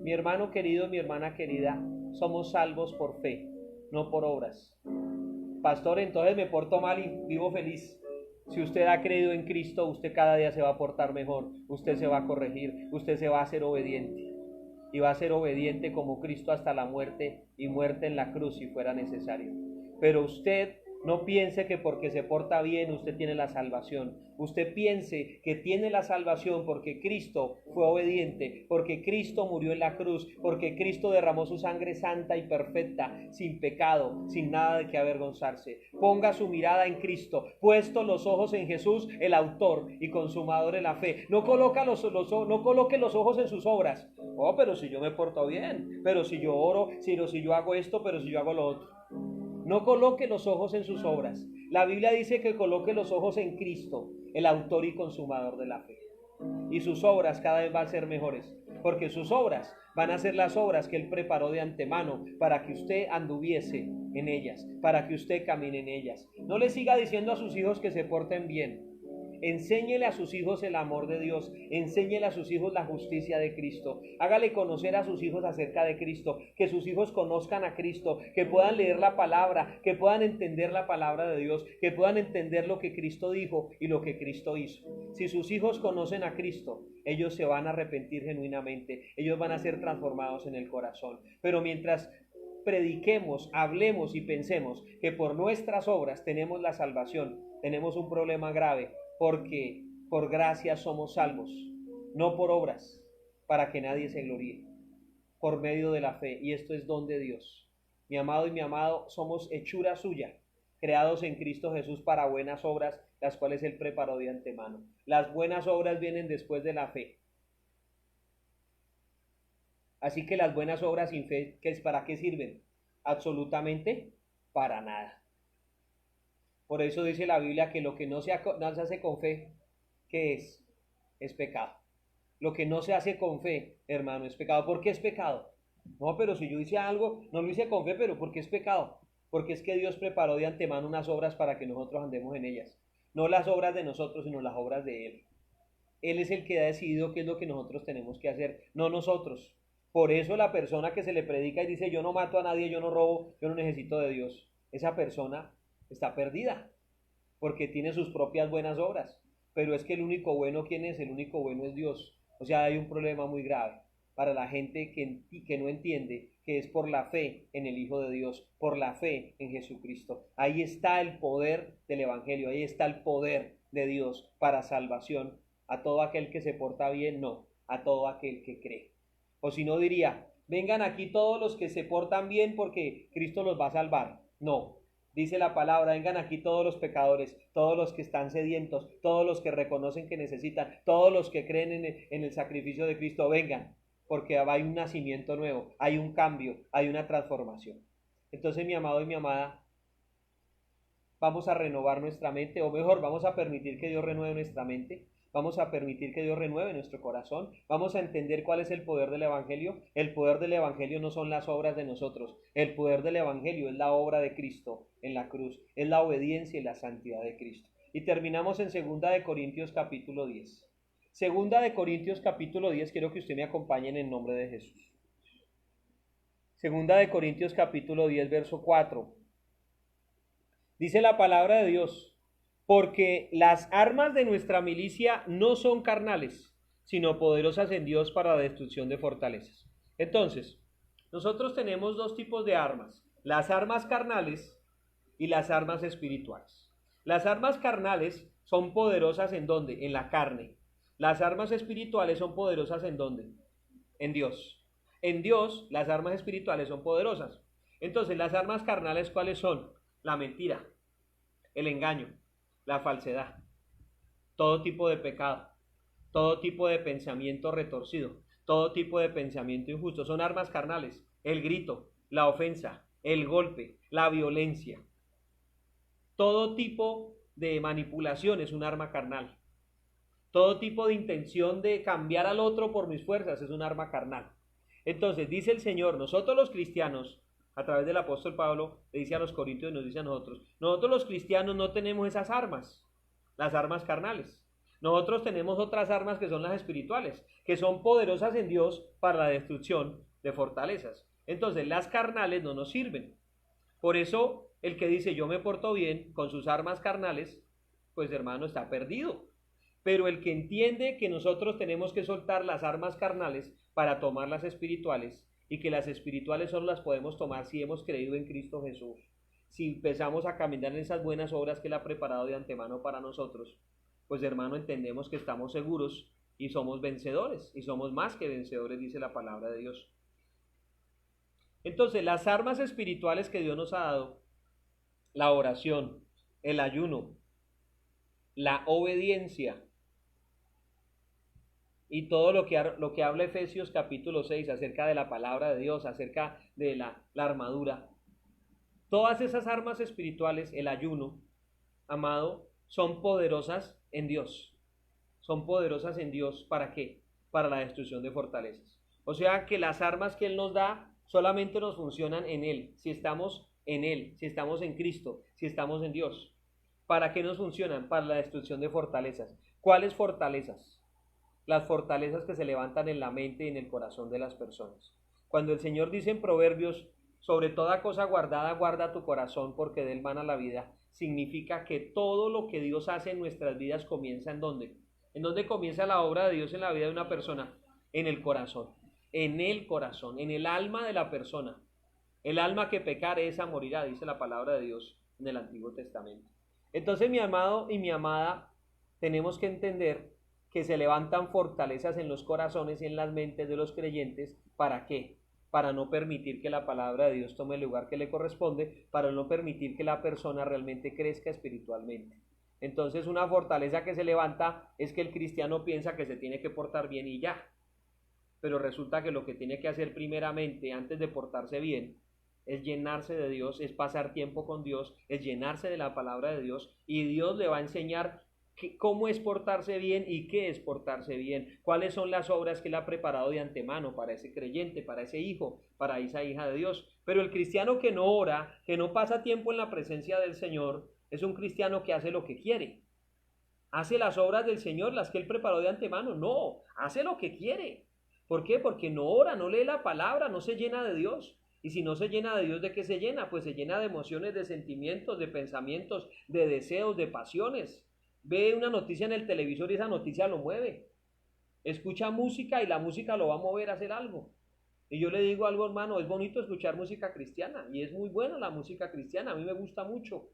Mi hermano querido, mi hermana querida, somos salvos por fe, no por obras. Pastor, entonces me porto mal y vivo feliz. Si usted ha creído en Cristo, usted cada día se va a portar mejor, usted se va a corregir, usted se va a hacer obediente. Y va a ser obediente como Cristo hasta la muerte, y muerte en la cruz si fuera necesario. Pero usted no piense que porque se porta bien usted tiene la salvación. Usted piense que tiene la salvación porque Cristo fue obediente, porque Cristo murió en la cruz, porque Cristo derramó su sangre santa y perfecta, sin pecado, sin nada de que avergonzarse. Ponga su mirada en Cristo, puesto los ojos en Jesús, el autor y consumador de la fe. No coloque los ojos en sus obras. Oh, pero si yo me porto bien, pero si yo oro, pero si yo hago esto, pero si yo hago lo otro. No coloque los ojos en sus obras. La Biblia dice que coloque los ojos en Cristo, el autor y consumador de la fe. Y sus obras cada vez van a ser mejores, porque sus obras van a ser las obras que Él preparó de antemano para que usted anduviese en ellas, para que usted camine en ellas. No le siga diciendo a sus hijos que se porten bien. Enséñele a sus hijos el amor de Dios, enséñele a sus hijos la justicia de Cristo, hágale conocer a sus hijos acerca de Cristo, que sus hijos conozcan a Cristo, que puedan leer la palabra, que puedan entender la palabra de Dios, que puedan entender lo que Cristo dijo y lo que Cristo hizo. Si sus hijos conocen a Cristo, ellos se van a arrepentir genuinamente, ellos van a ser transformados en el corazón. Pero mientras prediquemos, hablemos y pensemos que por nuestras obras tenemos la salvación, tenemos un problema grave, porque por gracia somos salvos, no por obras, para que nadie se gloríe, por medio de la fe, y esto es don de Dios. Mi amado y mi amado, somos hechura suya, creados en Cristo Jesús para buenas obras, las cuales Él preparó de antemano. Las buenas obras vienen después de la fe. Así que las buenas obras sin fe, ¿para qué sirven? Absolutamente para nada. Por eso dice la Biblia que lo que no se hace con fe, ¿qué es? Es pecado. Lo que no se hace con fe, hermano, es pecado. ¿Por qué es pecado? No, pero si yo hice algo, no lo hice con fe, pero ¿por qué es pecado? Porque es que Dios preparó de antemano unas obras para que nosotros andemos en ellas. No las obras de nosotros, sino las obras de Él. Él es el que ha decidido qué es lo que nosotros tenemos que hacer, no nosotros. Por eso la persona que se le predica y dice: yo no mato a nadie, yo no robo, yo no necesito de Dios, esa persona está perdida, porque tiene sus propias buenas obras. Pero es que el único bueno, ¿quién es? El único bueno es Dios. O sea, hay un problema muy grave para la gente que no entiende que es por la fe en el Hijo de Dios, por la fe en Jesucristo. Ahí está el poder del Evangelio, ahí está el poder de Dios para salvación a todo aquel que se porta bien, no, a todo aquel que cree. O si no diría: vengan aquí todos los que se portan bien porque Cristo los va a salvar. No, dice la palabra: vengan aquí todos los pecadores, todos los que están sedientos, todos los que reconocen que necesitan, todos los que creen en el sacrificio de Cristo, vengan, porque hay un nacimiento nuevo, hay un cambio, hay una transformación. Entonces, mi amado y mi amada, vamos a renovar nuestra mente, o mejor, vamos a permitir que Dios renueve nuestra mente. Vamos a permitir que Dios renueve nuestro corazón. Vamos a entender cuál es el poder del Evangelio. El poder del Evangelio no son las obras de nosotros. El poder del Evangelio es la obra de Cristo en la cruz. Es la obediencia y la santidad de Cristo. Y terminamos en 2 de Corintios capítulo 10. 2 de Corintios capítulo 10, quiero que usted me acompañe en el nombre de Jesús. 2 de Corintios capítulo 10, verso 4. Dice la palabra de Dios, porque las armas de nuestra milicia no son carnales, sino poderosas en Dios para la destrucción de fortalezas. Entonces, nosotros tenemos dos tipos de armas, las armas carnales y las armas espirituales. Las armas carnales son poderosas ¿en dónde? En la carne. Las armas espirituales son poderosas ¿en dónde? En Dios. En Dios las armas espirituales son poderosas. Entonces, las armas carnales, ¿cuáles son? La mentira, el engaño, la falsedad, todo tipo de pecado, todo tipo de pensamiento retorcido, todo tipo de pensamiento injusto. Son armas carnales. El grito, la ofensa, el golpe, la violencia. Todo tipo de manipulación es un arma carnal. Todo tipo de intención de cambiar al otro por mis fuerzas es un arma carnal. Entonces dice el Señor, nosotros los cristianos, a través del apóstol Pablo, le dice a los corintios y nos dice a nosotros los cristianos no tenemos esas armas, las armas carnales. Nosotros tenemos otras armas que son las espirituales, que son poderosas en Dios para la destrucción de fortalezas. Entonces las carnales no nos sirven. Por eso el que dice yo me porto bien con sus armas carnales, pues hermano está perdido. Pero el que entiende que nosotros tenemos que soltar las armas carnales para tomar las espirituales, y que las espirituales solo las podemos tomar si hemos creído en Cristo Jesús, si empezamos a caminar en esas buenas obras que Él ha preparado de antemano para nosotros, pues hermano entendemos que estamos seguros y somos vencedores, y somos más que vencedores, dice la palabra de Dios. Entonces las armas espirituales que Dios nos ha dado, la oración, el ayuno, la obediencia, y todo lo que habla Efesios capítulo 6 acerca de la palabra de Dios, acerca de la armadura. Todas esas armas espirituales, el ayuno, amado, son poderosas en Dios. Son poderosas en Dios, ¿para qué? Para la destrucción de fortalezas. O sea que las armas que Él nos da solamente nos funcionan en Él, si estamos en Él, si estamos en Cristo, si estamos en Dios. ¿Para qué nos funcionan? Para la destrucción de fortalezas. ¿Cuáles fortalezas? Las fortalezas que se levantan en la mente y en el corazón de las personas. Cuando el Señor dice en Proverbios, sobre toda cosa guardada, guarda tu corazón, porque de él mana la vida, significa que todo lo que Dios hace en nuestras vidas comienza ¿en dónde? ¿En dónde comienza la obra de Dios en la vida de una persona? En el corazón, en el alma de la persona. El alma que pecare, esa morirá, dice la palabra de Dios en el Antiguo Testamento. Entonces, mi amado y mi amada, tenemos que entender que se levantan fortalezas en los corazones y en las mentes de los creyentes. ¿Para qué? Para no permitir que la palabra de Dios tome el lugar que le corresponde, para no permitir que la persona realmente crezca espiritualmente. Entonces una fortaleza que se levanta es que el cristiano piensa que se tiene que portar bien y ya. Pero resulta que lo que tiene que hacer primeramente, antes de portarse bien, es llenarse de Dios, es pasar tiempo con Dios, es llenarse de la palabra de Dios, y Dios le va a enseñar cómo es portarse bien y qué es portarse bien, cuáles son las obras que Él ha preparado de antemano para ese creyente, para ese hijo, para esa hija de Dios. Pero el cristiano que no ora, que no pasa tiempo en la presencia del Señor, es un cristiano que hace lo que quiere. ¿Hace las obras del Señor, las que Él preparó de antemano? No, hace lo que quiere. ¿Por qué? Porque no ora, no lee la palabra, no se llena de Dios. Y si no se llena de Dios, ¿de qué se llena? Pues se llena de emociones, de sentimientos, de pensamientos, de deseos, de pasiones. Ve una noticia en el televisor y esa noticia lo mueve. Escucha música y la música lo va a mover a hacer algo. Y yo le digo algo, hermano, es bonito escuchar música cristiana y es muy buena la música cristiana, a mí me gusta mucho.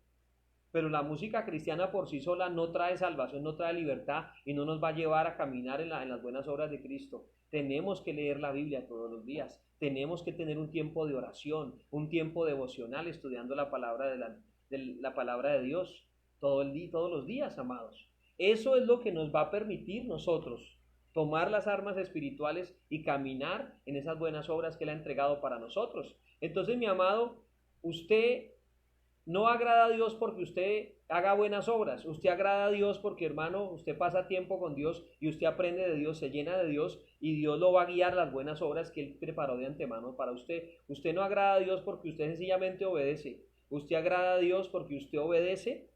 Pero la música cristiana por sí sola no trae salvación, no trae libertad y no nos va a llevar a caminar en las buenas obras de Cristo. Tenemos que leer la Biblia todos los días, tenemos que tener un tiempo de oración, un tiempo devocional estudiando la palabra la palabra de Dios todos los días, amados. Eso es lo que nos va a permitir nosotros tomar las armas espirituales y caminar en esas buenas obras que Él ha entregado para nosotros. Entonces, mi amado, usted no agrada a Dios porque usted haga buenas obras. Usted agrada a Dios porque, hermano, usted pasa tiempo con Dios y usted aprende de Dios, se llena de Dios y Dios lo va a guiar las buenas obras que Él preparó de antemano para usted. Usted no agrada a Dios porque usted sencillamente obedece. Usted agrada a Dios porque usted obedece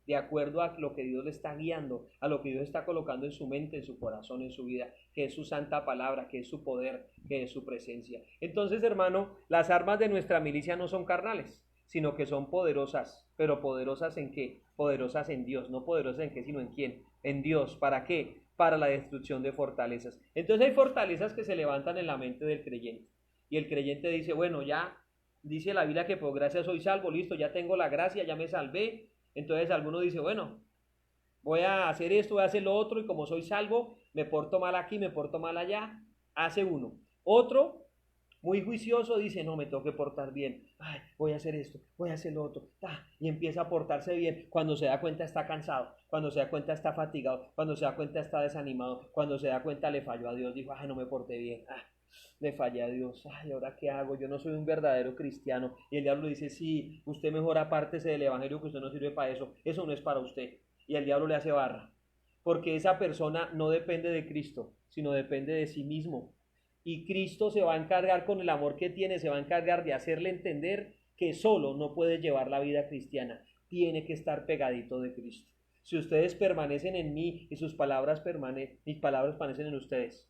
de acuerdo a lo que Dios le está guiando, a lo que Dios está colocando en su mente, en su corazón, en su vida, que es su santa palabra, que es su poder, que es su presencia. Entonces, hermano, las armas de nuestra milicia no son carnales. sino que son poderosas. ¿Pero poderosas en qué? Poderosas en Dios. No poderosas en qué, sino en quién. En Dios. ¿Para qué? Para la destrucción de fortalezas. Entonces hay fortalezas que se levantan en la mente del creyente. Y el creyente dice, bueno, ya dice la Biblia que por gracia soy salvo, listo, ya tengo la gracia, ya me salvé. Entonces alguno dice, bueno, voy a hacer esto, voy a hacer lo otro, y como soy salvo, me porto mal aquí, me porto mal allá. Hace uno. Otro, muy juicioso, dice, no, me tengo que portar bien. Ay, voy a hacer esto, voy a hacer lo otro. Y empieza a portarse bien. Cuando se da cuenta está cansado, cuando se da cuenta está fatigado, cuando se da cuenta está desanimado, cuando se da cuenta le falló a Dios, dijo, ay, no me porté bien. Le fallé a Dios, ay, ¿ahora qué hago? Yo no soy un verdadero cristiano. Y el diablo dice, sí, usted mejor apártese del evangelio, que usted no sirve para eso no es para usted. Y el diablo le hace barra, porque esa persona no depende de Cristo, sino depende de sí mismo. Y Cristo se va a encargar, con el amor que tiene, se va a encargar de hacerle entender que solo no puede llevar la vida cristiana, tiene que estar pegadito de Cristo. Si ustedes permanecen en mí y mis palabras permanecen en ustedes,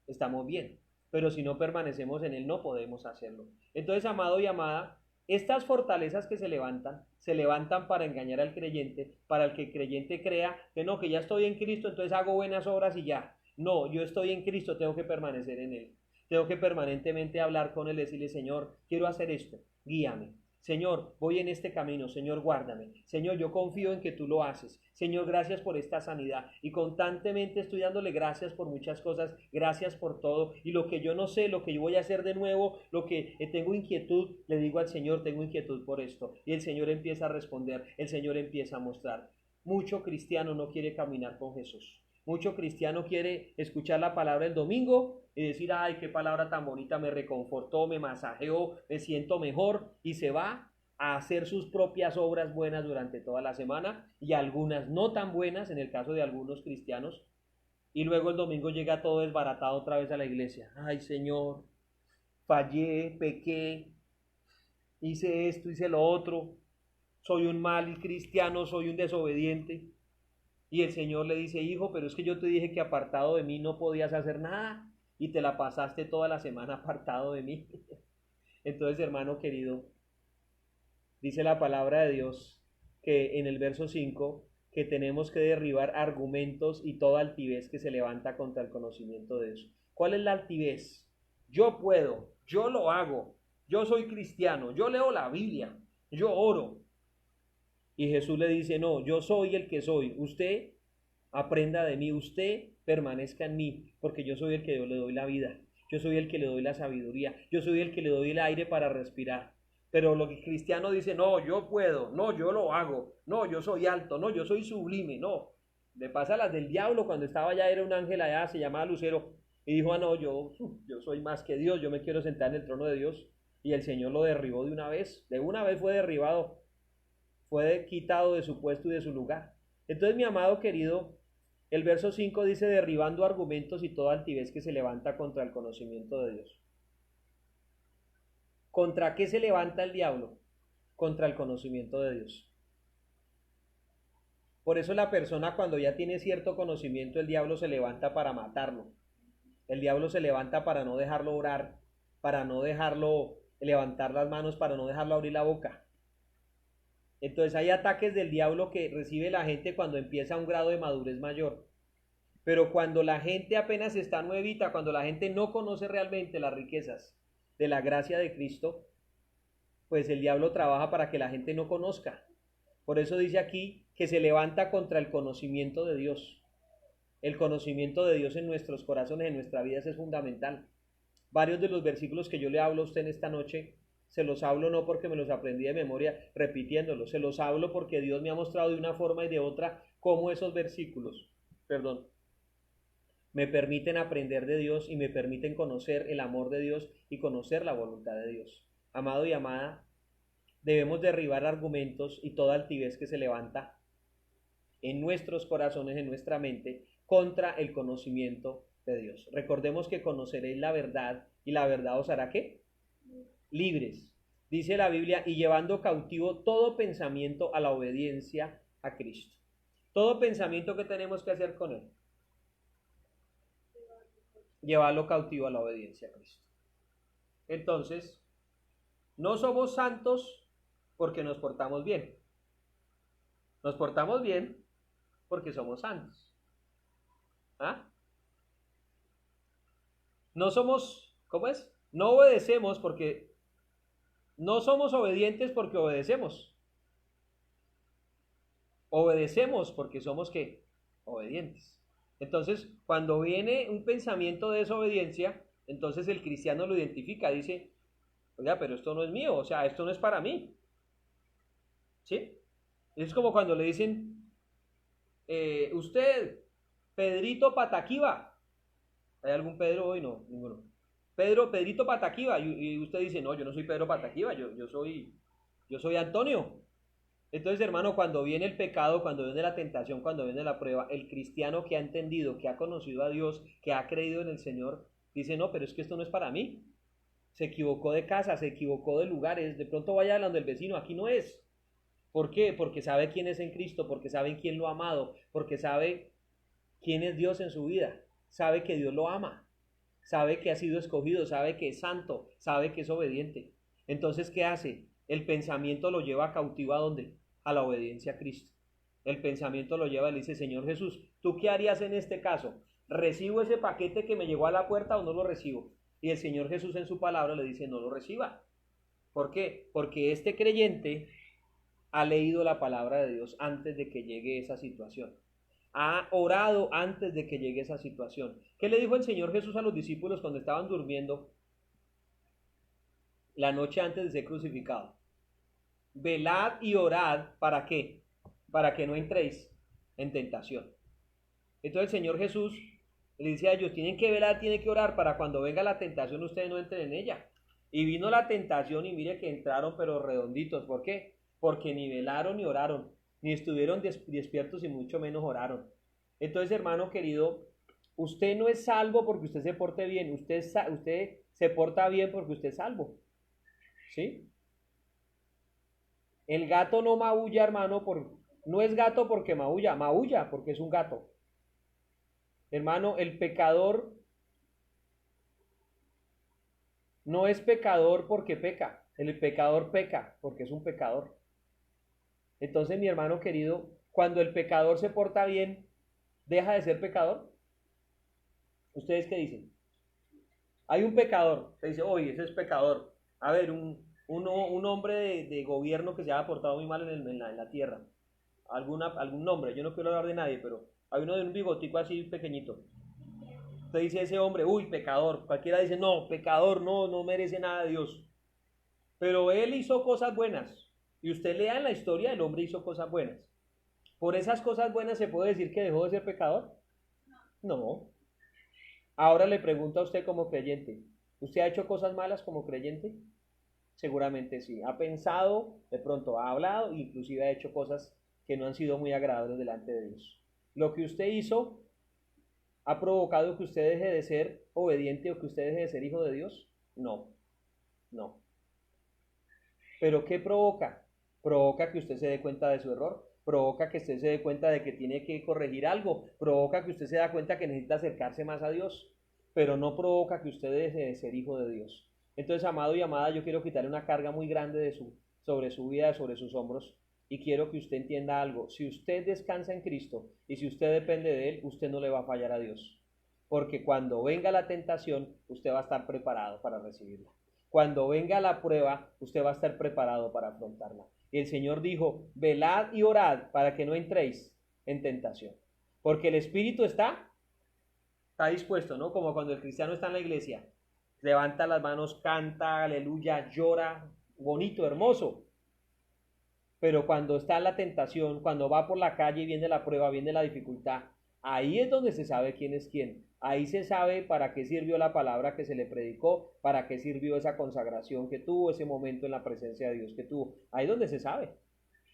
estamos bien. Pero si no permanecemos en él, no podemos hacerlo. Entonces, amado y amada, estas fortalezas que se levantan para engañar al creyente, para el que el creyente crea que no, que ya estoy en Cristo, entonces hago buenas obras y ya. No, yo estoy en Cristo, tengo que permanecer en él. Tengo que permanentemente hablar con él, decirle, Señor, quiero hacer esto, guíame. Señor, voy en este camino, Señor, guárdame. Señor, yo confío en que tú lo haces. Señor, gracias por esta sanidad. Y constantemente estoy dándole gracias por muchas cosas, gracias por todo. Y lo que yo no sé, lo que yo voy a hacer de nuevo, lo que tengo inquietud, le digo al Señor, tengo inquietud por esto. Y el Señor empieza a responder, el Señor empieza a mostrar. Mucho cristiano no quiere caminar con Jesús. Mucho cristiano quiere escuchar la palabra el domingo y decir, ay, qué palabra tan bonita, me reconfortó, me masajeó, me siento mejor, y se va a hacer sus propias obras buenas durante toda la semana, y algunas no tan buenas en el caso de algunos cristianos, y luego el domingo llega todo desbaratado otra vez a la iglesia. Ay, Señor, fallé, pequé, hice esto, hice lo otro, soy un mal cristiano, soy un desobediente. Y el Señor le dice, hijo, pero es que yo te dije que apartado de mí no podías hacer nada, y te la pasaste toda la semana apartado de mí. Entonces, hermano querido, dice la palabra de Dios que en el verso 5, que tenemos que derribar argumentos y toda altivez que se levanta contra el conocimiento de Dios. ¿Cuál es la altivez? Yo puedo, yo lo hago, yo soy cristiano, yo leo la Biblia, yo oro. Y Jesús le dice, no, yo soy el que soy, usted aprenda de mí, usted permanezca en mí, porque yo soy el que le doy la vida, yo soy el que le doy la sabiduría, yo soy el que le doy el aire para respirar. Pero lo que el cristiano dice, no, yo puedo, no, yo lo hago, no, yo soy alto, no, yo soy sublime, no. Le pasa a las del diablo. Cuando estaba allá era un ángel allá, se llamaba Lucero, y dijo, no, yo soy más que Dios, yo me quiero sentar en el trono de Dios. Y el Señor lo derribó de una vez fue derribado, fue quitado de su puesto y de su lugar. Entonces, mi amado querido, el verso 5 dice, derribando argumentos y toda altivez que se levanta contra el conocimiento de Dios. ¿Contra qué se levanta el diablo? Contra el conocimiento de Dios. Por eso la persona, cuando ya tiene cierto conocimiento, el diablo se levanta para matarlo. El diablo se levanta para no dejarlo orar, para no dejarlo levantar las manos, para no dejarlo abrir la boca. Entonces hay ataques del diablo que recibe la gente cuando empieza a un grado de madurez mayor. Pero cuando la gente apenas está nuevita, cuando la gente no conoce realmente las riquezas de la gracia de Cristo, pues el diablo trabaja para que la gente no conozca. Por eso dice aquí que se levanta contra el conocimiento de Dios. El conocimiento de Dios en nuestros corazones, en nuestra vida, es fundamental. Varios de los versículos que yo le hablo a usted en esta noche, se los hablo no porque me los aprendí de memoria repitiéndolos, se los hablo porque Dios me ha mostrado de una forma y de otra cómo esos versículos, me permiten aprender de Dios y me permiten conocer el amor de Dios y conocer la voluntad de Dios. Amado y amada, debemos derribar argumentos y toda altivez que se levanta en nuestros corazones, en nuestra mente, contra el conocimiento de Dios. Recordemos que conoceréis la verdad y la verdad os hará ¿qué? Libres. Dice la Biblia, y llevando cautivo todo pensamiento a la obediencia a Cristo. Todo pensamiento que tenemos que hacer con él. Llevarlo cautivo a la obediencia a Cristo. Entonces, no somos santos porque nos portamos bien. Nos portamos bien porque somos santos. ¿Ah? No somos, ¿cómo es? No obedecemos porque, no somos obedientes porque obedecemos. Obedecemos porque somos, ¿qué? Obedientes. Entonces, cuando viene un pensamiento de desobediencia, entonces el cristiano lo identifica, dice, oiga, pero esto no es mío, o sea, esto no es para mí. ¿Sí? Es como cuando le dicen, usted, Pedrito Pataquiva. ¿Hay algún Pedro hoy? No, ninguno. Pedrito Pataquiva. Y usted dice, no, yo no soy Pedro Pataquiva, yo soy Antonio. Entonces, hermano, cuando viene el pecado, cuando viene la tentación, cuando viene la prueba, el cristiano que ha entendido, que ha conocido a Dios, que ha creído en el Señor, dice, no, pero es que esto no es para mí. Se equivocó de casa, se equivocó de lugares, de pronto vaya hablando del vecino, aquí no es. ¿Por qué? Porque sabe quién es en Cristo, porque sabe quién lo ha amado, porque sabe quién es Dios en su vida, sabe que Dios lo ama, sabe que ha sido escogido, sabe que es santo, sabe que es obediente. Entonces, ¿qué hace? El pensamiento lo lleva cautivo ¿a dónde? A la obediencia a Cristo. El pensamiento lo lleva y le dice, Señor Jesús, ¿tú qué harías en este caso? ¿Recibo ese paquete que me llegó a la puerta o no lo recibo? Y el Señor Jesús en su palabra le dice, no lo reciba. ¿Por qué? Porque este creyente ha leído la palabra de Dios antes de que llegue esa situación. Ha orado antes de que llegue esa situación. ¿Qué le dijo el Señor Jesús a los discípulos cuando estaban durmiendo la noche antes de ser crucificado? Velad y orad, ¿para qué? Para que no entréis en tentación. Entonces el Señor Jesús le dice a ellos, tienen que velar, tienen que orar para cuando venga la tentación ustedes no entren en ella. Y vino la tentación y mire que entraron pero redonditos. ¿Por qué? Porque ni velaron ni oraron, ni estuvieron despiertos y mucho menos oraron. Entonces, hermano querido, usted no es salvo porque usted se porte bien, usted se porta bien porque usted es salvo. ¿Sí? El gato no maulla, hermano, no es gato porque maulla, maulla porque es un gato. Hermano, el pecador no es pecador porque peca, el pecador peca porque es un pecador. Entonces, mi hermano querido, cuando el pecador se porta bien, ¿deja de ser pecador? ¿Ustedes qué dicen? Hay un pecador, se dice, oye, ese es pecador. A ver, un hombre de gobierno que se haya portado muy mal en la tierra. Algún nombre, yo no quiero hablar de nadie, pero hay uno de un bigotico así pequeñito. Usted dice ese hombre, uy, pecador. Cualquiera dice, no, pecador, no merece nada de Dios. Pero él hizo cosas buenas. Y usted lea en la historia, el hombre hizo cosas buenas. ¿Por esas cosas buenas se puede decir que dejó de ser pecador? No. Ahora le pregunto a usted como creyente, ¿usted ha hecho cosas malas como creyente? Seguramente sí. Ha pensado, de pronto ha hablado, inclusive ha hecho cosas que no han sido muy agradables delante de Dios. Lo que usted hizo ha provocado que usted deje de ser obediente o que usted deje de ser hijo de Dios. No. ¿Pero qué provoca? Provoca que usted se dé cuenta de su error, provoca que usted se dé cuenta de que tiene que corregir algo, provoca que usted se da cuenta que necesita acercarse más a Dios, pero no provoca que usted deje de ser hijo de Dios. Entonces, amado y amada, yo quiero quitarle una carga muy grande sobre su vida, sobre sus hombros, y quiero que usted entienda algo. Si usted descansa en Cristo y si usted depende de Él, usted no le va a fallar a Dios, porque cuando venga la tentación, usted va a estar preparado para recibirla. Cuando venga la prueba, usted va a estar preparado para afrontarla. Y el Señor dijo, velad y orad para que no entréis en tentación. Porque el espíritu está dispuesto, ¿no? Como cuando el cristiano está en la iglesia. Levanta las manos, canta, aleluya, llora, bonito, hermoso. Pero cuando está en la tentación, cuando va por la calle y viene la prueba, viene la dificultad, ahí es donde se sabe quién es quién. Ahí se sabe para qué sirvió la palabra que se le predicó, para qué sirvió esa consagración que tuvo, ese momento en la presencia de Dios que tuvo. Ahí es donde se sabe,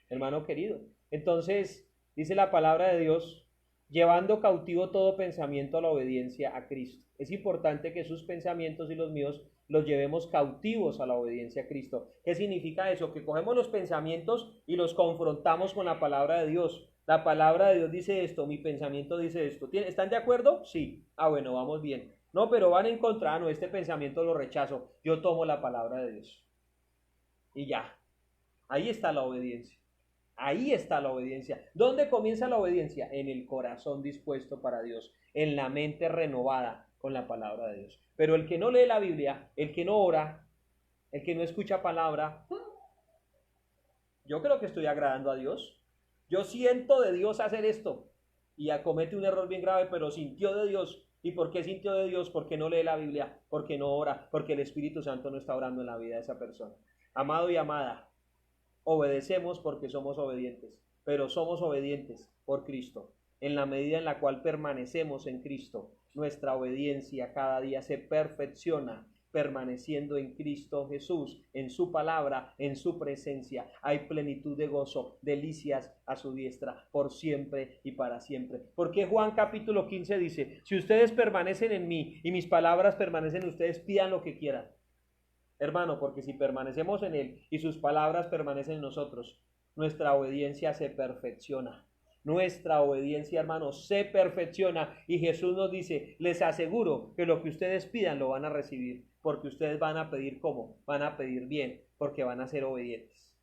hermano querido. Entonces, dice la palabra de Dios, llevando cautivo todo pensamiento a la obediencia a Cristo. Es importante que sus pensamientos y los míos los llevemos cautivos a la obediencia a Cristo. ¿Qué significa eso? Que cogemos los pensamientos y los confrontamos con la palabra de Dios. La palabra de Dios dice esto, mi pensamiento dice esto. ¿Están de acuerdo? Sí. Bueno, vamos bien. No, pero van en contra, no, este pensamiento lo rechazo. Yo tomo la palabra de Dios. Y ya. Ahí está la obediencia. Ahí está la obediencia. ¿Dónde comienza la obediencia? En el corazón dispuesto para Dios, en la mente renovada con la palabra de Dios. Pero el que no lee la Biblia, el que no ora, el que no escucha palabra, yo creo que estoy agradando a Dios. Yo siento de Dios hacer esto. Y acomete un error bien grave, pero sintió de Dios. ¿Y por qué sintió de Dios? Porque no lee la Biblia, porque no ora, porque el Espíritu Santo no está orando en la vida de esa persona. Amado y amada, obedecemos porque somos obedientes, pero somos obedientes por Cristo. En la medida en la cual permanecemos en Cristo, nuestra obediencia cada día se perfecciona, permaneciendo en Cristo Jesús, en su palabra, en su presencia. Hay plenitud de gozo, delicias a su diestra, por siempre y para siempre. Porque Juan capítulo 15 dice, si ustedes permanecen en mí y mis palabras permanecen en ustedes, pidan lo que quieran. Hermano, porque si permanecemos en Él y sus palabras permanecen en nosotros, nuestra obediencia se perfecciona. Nuestra obediencia, hermanos, se perfecciona. Y Jesús nos dice, les aseguro que lo que ustedes pidan lo van a recibir, porque ustedes van a pedir ¿cómo? Van a pedir bien, porque van a ser obedientes.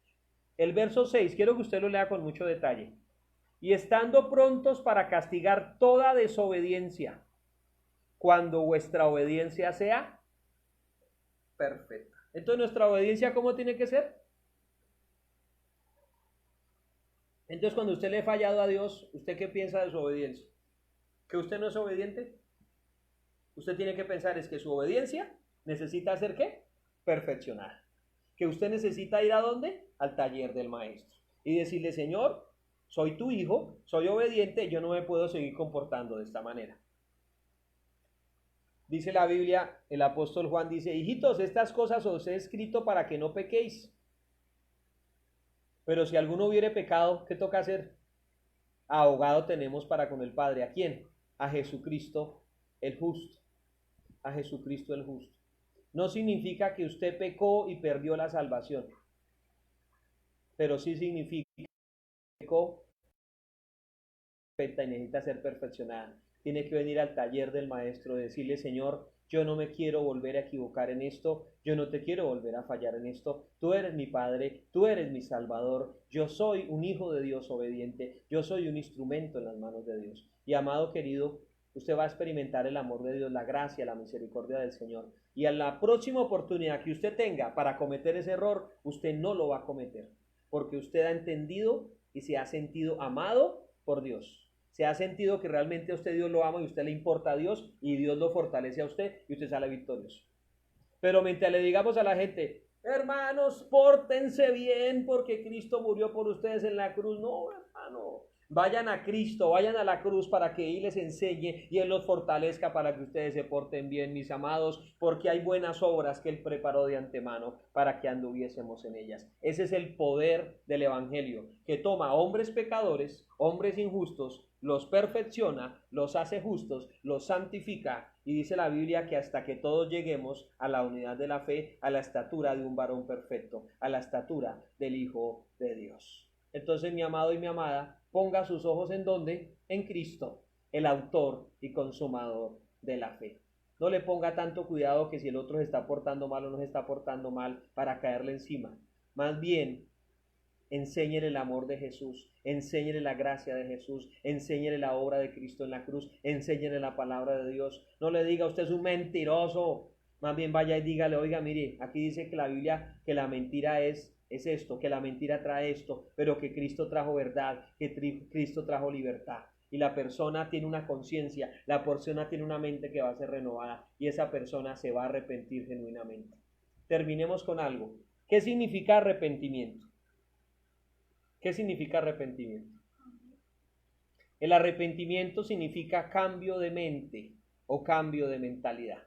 El verso 6, quiero que usted lo lea con mucho detalle. Y estando prontos para castigar toda desobediencia, cuando vuestra obediencia sea perfecta. Entonces, ¿nuestra obediencia cómo tiene que ser? Entonces, cuando usted le ha fallado a Dios, ¿usted qué piensa de su obediencia? ¿Que usted no es obediente? Usted tiene que pensar es que su obediencia necesita ser ¿qué? Perfeccionada. Que usted necesita ir ¿a dónde? Al taller del maestro. Y decirle, Señor, soy tu hijo, soy obediente, yo no me puedo seguir comportando de esta manera. Dice la Biblia, el apóstol Juan dice, hijitos, estas cosas os he escrito para que no pequéis. Pero si alguno hubiere pecado, ¿qué toca hacer? Abogado tenemos para con el Padre. ¿A quién? A Jesucristo el justo. A Jesucristo el justo. No significa que usted pecó y perdió la salvación. Pero sí significa que pecó y necesita ser perfeccionada. Tiene que venir al taller del maestro, decirle, Señor, yo no me quiero volver a equivocar en esto, yo no te quiero volver a fallar en esto, tú eres mi Padre, tú eres mi Salvador, yo soy un hijo de Dios obediente, yo soy un instrumento en las manos de Dios. Y amado querido, usted va a experimentar el amor de Dios, la gracia, la misericordia del Señor. Y a la próxima oportunidad que usted tenga para cometer ese error, usted no lo va a cometer, porque usted ha entendido y se ha sentido amado por Dios. Se ha sentido que realmente a usted Dios lo ama y a usted le importa a Dios y Dios lo fortalece a usted y usted sale victorioso. Pero mientras le digamos a la gente, hermanos, pórtense bien porque Cristo murió por ustedes en la cruz. No, hermano, vayan a Cristo, vayan a la cruz para que Él les enseñe y Él los fortalezca para que ustedes se porten bien, mis amados, porque hay buenas obras que Él preparó de antemano para que anduviésemos en ellas. Ese es el poder del Evangelio, que toma hombres pecadores, hombres injustos, los perfecciona, los hace justos, los santifica, y dice la Biblia que hasta que todos lleguemos a la unidad de la fe, a la estatura de un varón perfecto, a la estatura del Hijo de Dios. Entonces, mi amado y mi amada, ponga sus ojos ¿en dónde? En Cristo, el autor y consumador de la fe. No le ponga tanto cuidado que si el otro se está portando mal o no se está portando mal para caerle encima. Más bien, enséñele el amor de Jesús, enséñele la gracia de Jesús, enséñele la obra de Cristo en la cruz, enséñele la palabra de Dios. No le diga usted es un mentiroso, más bien vaya y dígale, oiga, mire, aquí dice que la Biblia, que la mentira es esto, que la mentira trae esto, pero que Cristo trajo verdad, que Cristo trajo libertad. Y la persona tiene una conciencia, la persona tiene una mente que va a ser renovada y esa persona se va a arrepentir genuinamente. Terminemos con algo. ¿Qué significa arrepentimiento? ¿Qué significa arrepentimiento? El arrepentimiento significa cambio de mente o cambio de mentalidad.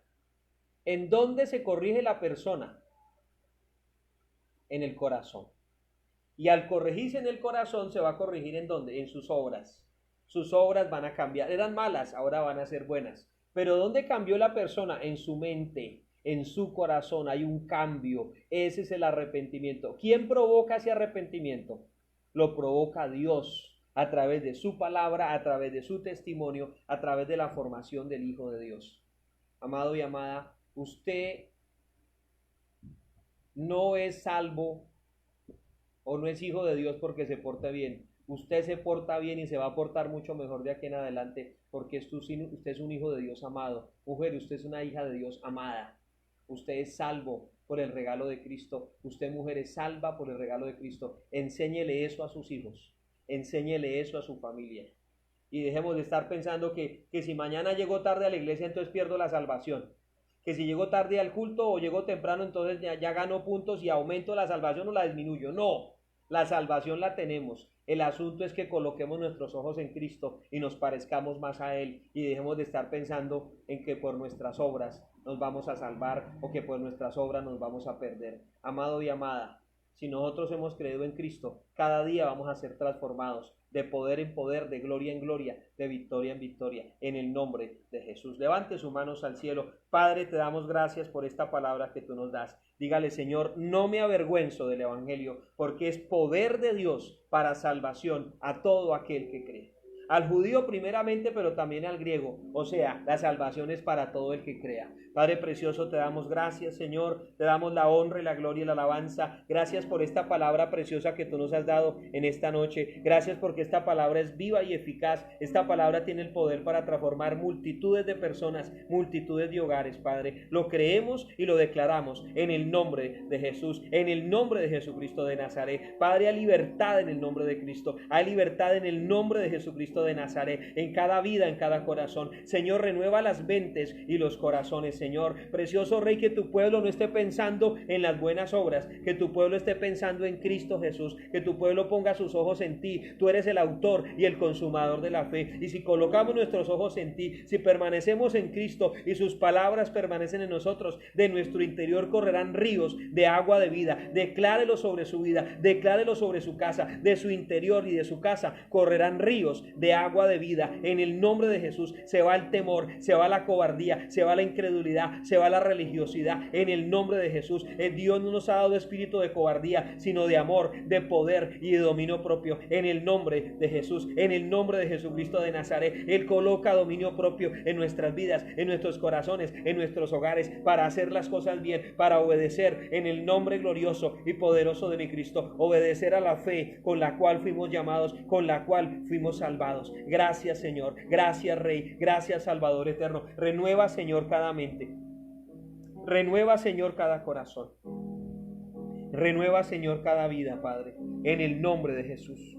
¿En dónde se corrige la persona? En el corazón. Y al corregirse en el corazón se va a corregir ¿en dónde? En sus obras. Sus obras van a cambiar. Eran malas, ahora van a ser buenas. Pero ¿dónde cambió la persona? En su mente, en su corazón. Hay un cambio. Ese es el arrepentimiento. ¿Quién provoca ese arrepentimiento? Lo provoca Dios a través de su palabra, a través de su testimonio, a través de la formación del Hijo de Dios. Amado y amada, usted no es salvo o no es hijo de Dios porque se porte bien. Usted se porta bien y se va a portar mucho mejor de aquí en adelante porque usted es un hijo de Dios amado. Mujer, usted es una hija de Dios amada. Usted es salvo por el regalo de Cristo. Usted, mujer, es salva por el regalo de Cristo. Enséñele eso a sus hijos. Enséñele eso a su familia. Y dejemos de estar pensando que si mañana llego tarde a la iglesia, entonces pierdo la salvación. Que si llego tarde al culto o llego temprano, entonces ya gano puntos y aumento la salvación o la disminuyo. No, la salvación la tenemos. El asunto es que coloquemos nuestros ojos en Cristo y nos parezcamos más a Él y dejemos de estar pensando en que por nuestras obras nos vamos a salvar o que por nuestras obras nos vamos a perder. Amado y amada, si nosotros hemos creído en Cristo, cada día vamos a ser transformados de poder en poder, de gloria en gloria, de victoria en victoria, en el nombre de Jesús. Levante sus manos al cielo. Padre, te damos gracias por esta palabra que tú nos das. Dígale, Señor, no me avergüenzo del Evangelio, porque es poder de Dios para salvación a todo aquel que cree. Al judío primeramente, pero también al griego. O sea, la salvación es para todo el que crea. Padre precioso, te damos gracias, Señor. Te damos la honra y la gloria y la alabanza. Gracias por esta palabra preciosa que tú nos has dado en esta noche. Gracias porque esta palabra es viva y eficaz. Esta palabra tiene el poder para transformar multitudes de personas, multitudes de hogares, Padre. Lo creemos y lo declaramos en el nombre de Jesús, en el nombre de Jesucristo de Nazaret. Padre, hay libertad en el nombre de Cristo. Hay libertad en el nombre de Jesucristo de Nazaret, en cada vida, en cada corazón. Señor, renueva las mentes y los corazones, Señor. Precioso Rey, que tu pueblo no esté pensando en las buenas obras, que tu pueblo esté pensando en Cristo Jesús, que tu pueblo ponga sus ojos en ti. Tú eres el autor y el consumador de la fe. Y si colocamos nuestros ojos en ti, si permanecemos en Cristo y sus palabras permanecen en nosotros, de nuestro interior correrán ríos de agua de vida. Declárelo sobre su vida, declárelo sobre su casa, de su interior y de su casa correrán ríos de agua de vida. En el nombre de Jesús se va el temor, se va la cobardía, se va la incredulidad, se va la religiosidad. En el nombre de Jesús, Dios no nos ha dado espíritu de cobardía, sino de amor, de poder y de dominio propio. En el nombre de Jesús, en el nombre de Jesucristo de Nazaret, Él coloca dominio propio en nuestras vidas, en nuestros corazones, en nuestros hogares, para hacer las cosas bien, para obedecer en el nombre glorioso y poderoso de mi Cristo, obedecer a la fe con la cual fuimos llamados, con la cual fuimos salvados. Gracias, Señor, gracias, Rey, gracias, Salvador eterno. Renueva, Señor, cada mente. Renueva, Señor, cada corazón. Renueva, Señor, cada vida, Padre, en el nombre de Jesús.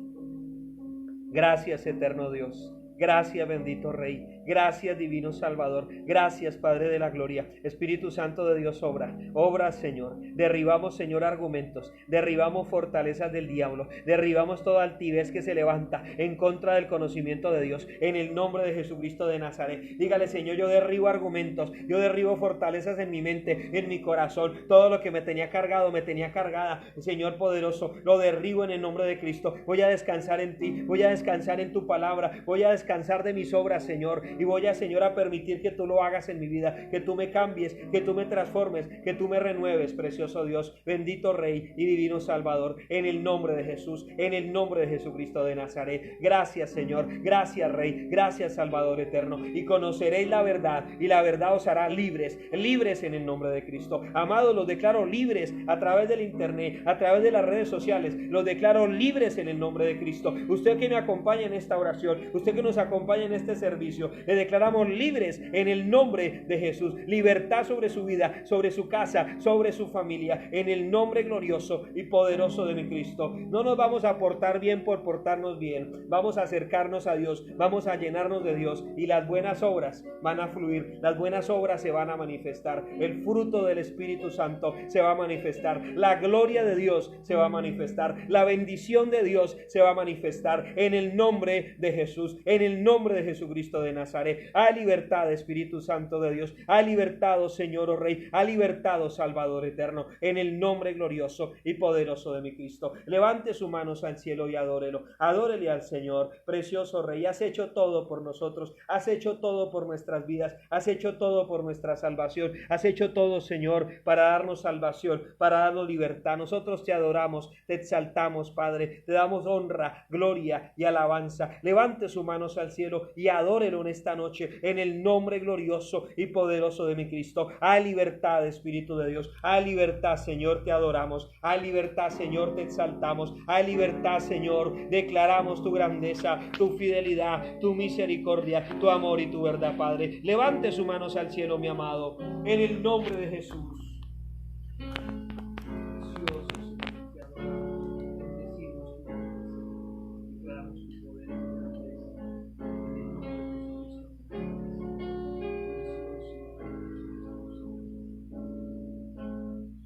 Gracias, eterno Dios. Gracias, bendito Rey. Gracias, divino Salvador. Gracias, Padre de la gloria. Espíritu Santo de Dios, obra. Obra, Señor. Derribamos, Señor, argumentos. Derribamos fortalezas del diablo. Derribamos toda altivez que se levanta en contra del conocimiento de Dios. En el nombre de Jesucristo de Nazaret. Dígale, Señor, yo derribo argumentos. Yo derribo fortalezas en mi mente, en mi corazón. Todo lo que me tenía cargado, me tenía cargada. Señor poderoso, lo derribo en el nombre de Cristo. Voy a descansar en ti. Voy a descansar en tu palabra. Voy a descansar de mis obras, Señor, y voy a, Señor, a permitir que tú lo hagas en mi vida, que tú me cambies, que tú me transformes, que tú me renueves, precioso Dios, bendito Rey y divino Salvador, en el nombre de Jesús, en el nombre de Jesucristo de Nazaret. Gracias, Señor, gracias, Rey, gracias, Salvador eterno, y conoceréis la verdad, y la verdad os hará libres, libres en el nombre de Cristo. Amados, los declaro libres a través del internet, a través de las redes sociales, los declaro libres en el nombre de Cristo. Usted que me acompaña en esta oración, usted que nos acompaña en este servicio, le declaramos libres en el nombre de Jesús. Libertad sobre su vida, sobre su casa, sobre su familia, en el nombre glorioso y poderoso de mi Cristo. No nos vamos a portar bien por portarnos bien, vamos a acercarnos a Dios, vamos a llenarnos de Dios, y las buenas obras van a fluir, las buenas obras se van a manifestar, el fruto del Espíritu Santo se va a manifestar, la gloria de Dios se va a manifestar, la bendición de Dios se va a manifestar en el nombre de Jesús, en el nombre de Jesucristo de Nazaret. Hay libertad, Espíritu Santo de Dios, hay libertad, oh Señor, oh Rey, hay libertad, oh Salvador eterno, en el nombre glorioso y poderoso de mi Cristo. Levante sus manos al cielo y adórelo, adórele al Señor, precioso Rey. Has hecho todo por nosotros, has hecho todo por nuestras vidas, has hecho todo por nuestra salvación, has hecho todo, Señor, para darnos salvación, para darnos libertad. Nosotros te adoramos, te exaltamos, Padre, te damos honra, gloria y alabanza. Levante sus manos al cielo y adórelo en esta noche, en el nombre glorioso y poderoso de mi Cristo. Hay libertad, Espíritu de Dios. Hay libertad, Señor, te adoramos. Hay libertad, Señor, te exaltamos. Hay libertad, Señor, declaramos tu grandeza, tu fidelidad, tu misericordia, tu amor y tu verdad, Padre. Levante sus manos al cielo, mi amado, en el nombre de Jesús.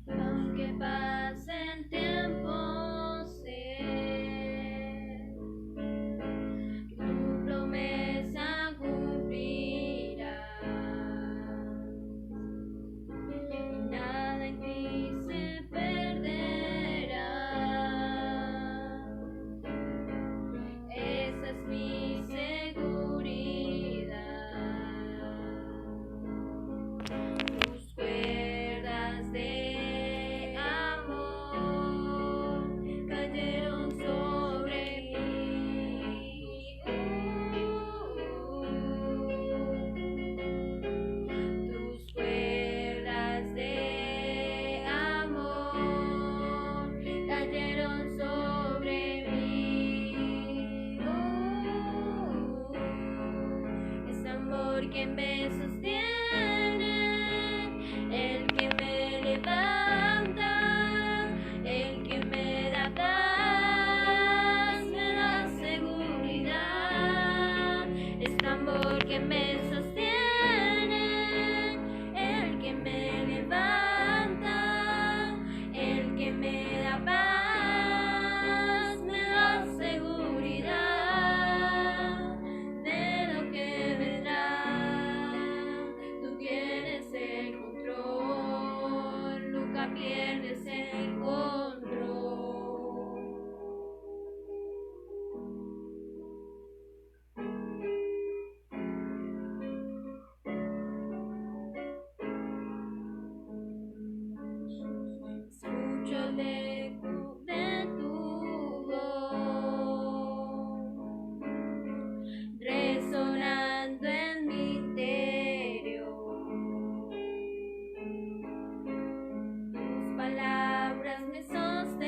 Aunque pasen tiempos, sé que tu promesa cumplirá. Nada en ti se perderá. Esa es mi seguridad. Tus cuerdas de amor cayeron sobre mí. Tus cuerdas de amor cayeron sobre mí. Es amor que me sostiene, el que me levanta, el que me da paz, me da seguridad. Es amor que me sostiene, el que me levanta, el que me da paz, me da seguridad de lo que vendrá. Tú tienes el control, nunca pierdes el control. Escucho el eco de tu voz resonando en mi interior. Tus palabras me sostendrán.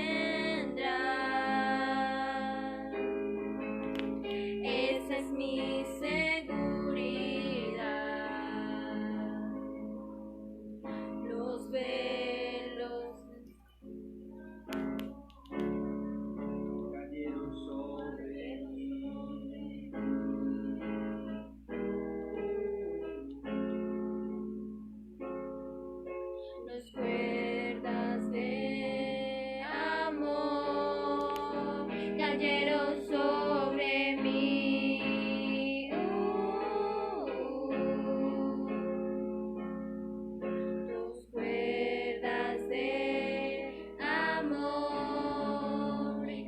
Esa es mi seguridad. Los velos Cayeron sobre mí. Las cuerdas de amor cayeron sobre mí. Tus cuerdas de amor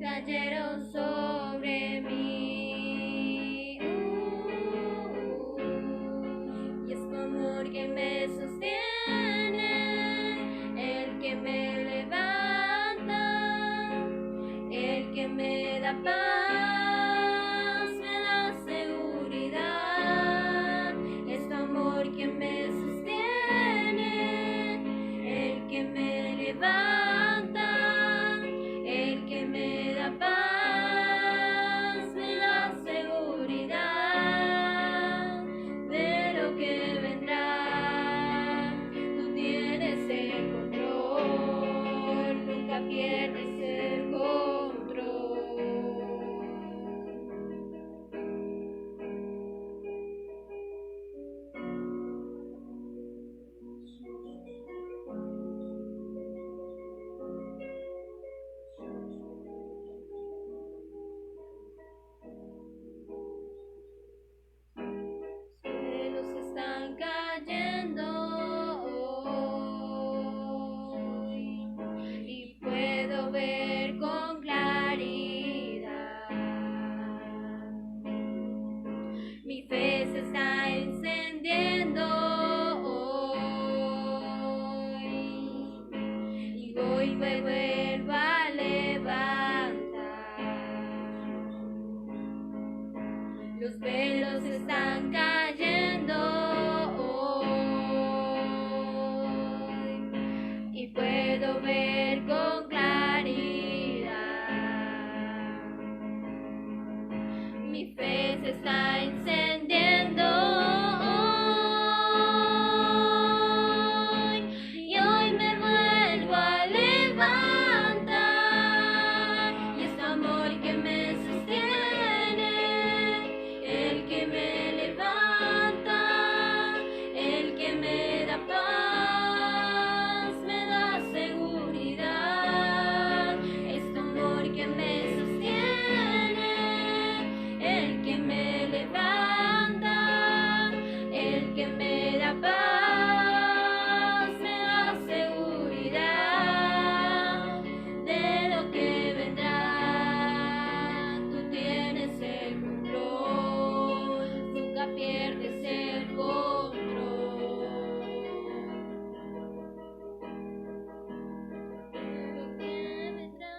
cayeron sobre mí. Y es tu amor que me sostiene, el que me levanta, el que me da paz, me da seguridad. Es tu amor que me sostiene, el que me levanta, el que me da paz, me da seguridad de lo que vendrá. Tú tienes el control, nunca pierdes el control. Cielos están cayendo hoy y puedo ver con claridad. Mi fe se está encendiendo hoy y voy me vuelvo a levantar. los velos están cayendo hoy y puedo ver con claridad. Mi fe se está encendiendo hoy y hoy me vuelvo a levantar, y es tu amor que me sostiene, el que me levanta, el que me da paz, me da seguridad. Es tu amor que me sostiene, el que me levanta, el que me da paz, me da seguridad de lo que vendrá. Tú tienes el control, nunca pierdes el control. De lo que vendrá,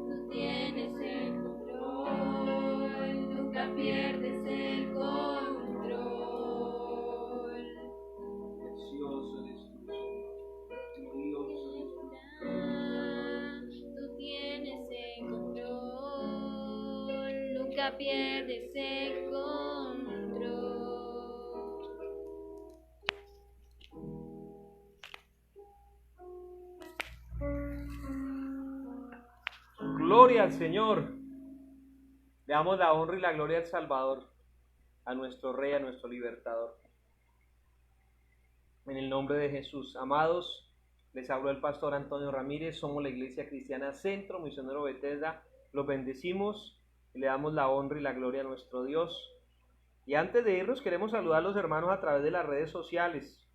tú tienes el control, nunca pierdes el control. Precioso eres tú, glorioso eres tú. Tú tienes el control, nunca pierdes el control. Gloria al Señor. Le damos la honra y la gloria al Salvador, a nuestro Rey, a nuestro Libertador. En el nombre de Jesús. Amados, les habló el pastor Antonio Ramírez. Somos la Iglesia Cristiana Centro Misionero Bethesda. Los bendecimos y le damos la honra y la gloria a nuestro Dios. Y antes de irnos, queremos saludar a los hermanos a través de las redes sociales.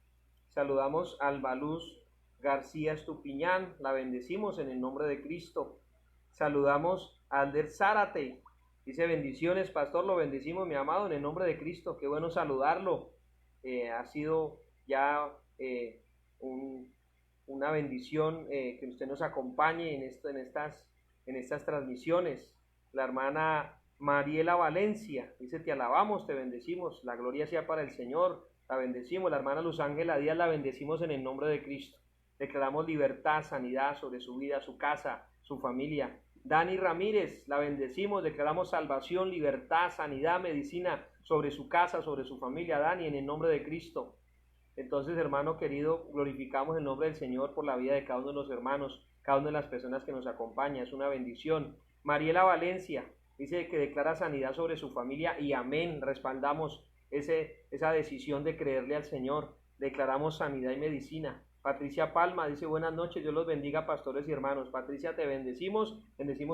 Saludamos a Albaluz García Estupiñán. La bendecimos en el nombre de Cristo. Saludamos a Alder Zárate. Dice: bendiciones, pastor, lo bendecimos, mi amado, en el nombre de Cristo. Qué bueno saludarlo. Ha sido ya una bendición que usted nos acompañe en estas transmisiones. La hermana Mariela Valencia dice: te alabamos, te bendecimos, la gloria sea para el Señor, la bendecimos. La hermana Luz Ángela Díaz, la bendecimos en el nombre de Cristo. Declaramos libertad, sanidad sobre su vida, su casa, su familia. Dani Ramírez, la bendecimos, declaramos salvación, libertad, sanidad, medicina sobre su casa, sobre su familia. Dani, en el nombre de Cristo. Entonces, hermano querido, glorificamos el nombre del Señor por la vida de cada uno de los hermanos, cada una de las personas que nos acompaña. Es una bendición. Mariela Valencia dice que declara sanidad sobre su familia y amén. Respaldamos esa decisión de creerle al Señor. Declaramos sanidad y medicina. Patricia Palma dice: buenas noches, Dios los bendiga, pastores y hermanos. Patricia, te bendecimos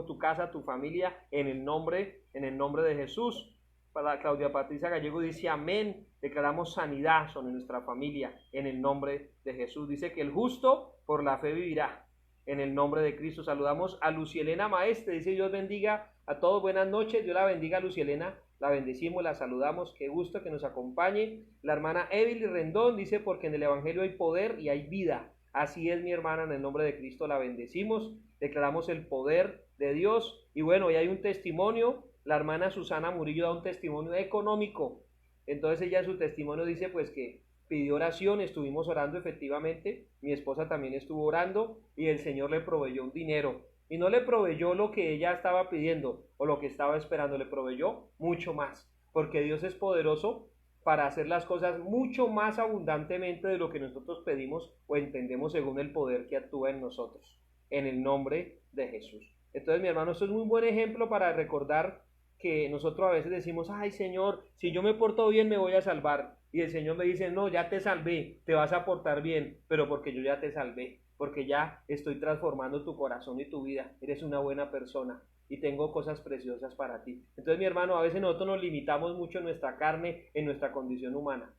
tu casa, tu familia, en el nombre de Jesús. Para Claudia Patricia Gallego dice: amén. Declaramos sanidad sobre nuestra familia en el nombre de Jesús. Dice que el justo por la fe vivirá en el nombre de Cristo. Saludamos a Lucielena Maestre. Dice: Dios bendiga a todos. Buenas noches. Dios la bendiga a Lucielena. La bendecimos, la saludamos. Qué gusto que nos acompañe. La hermana Evely Rendón dice: porque en el Evangelio hay poder y hay vida. Así es, mi hermana, en el nombre de Cristo la bendecimos. Declaramos el poder de Dios. Y bueno, y hay un testimonio. La hermana Susana Murillo da un testimonio económico. Entonces ella en su testimonio dice pues que pidió oración, estuvimos orando efectivamente, mi esposa también estuvo orando y el Señor le proveyó un dinero. Y no le proveyó lo que ella estaba pidiendo o lo que estaba esperando, le proveyó mucho más. Porque Dios es poderoso para hacer las cosas mucho más abundantemente de lo que nosotros pedimos o entendemos según el poder que actúa en nosotros. En el nombre de Jesús. Entonces, mi hermano, esto es un buen ejemplo para recordar que nosotros a veces decimos: ay, Señor, si yo me porto bien me voy a salvar. Y el Señor me dice: no, ya te salvé, te vas a portar bien, pero porque yo ya te salvé, porque ya estoy transformando tu corazón y tu vida. Eres una buena persona y tengo cosas preciosas para ti. Entonces, mi hermano, a veces nosotros nos limitamos mucho en nuestra carne, en nuestra condición humana.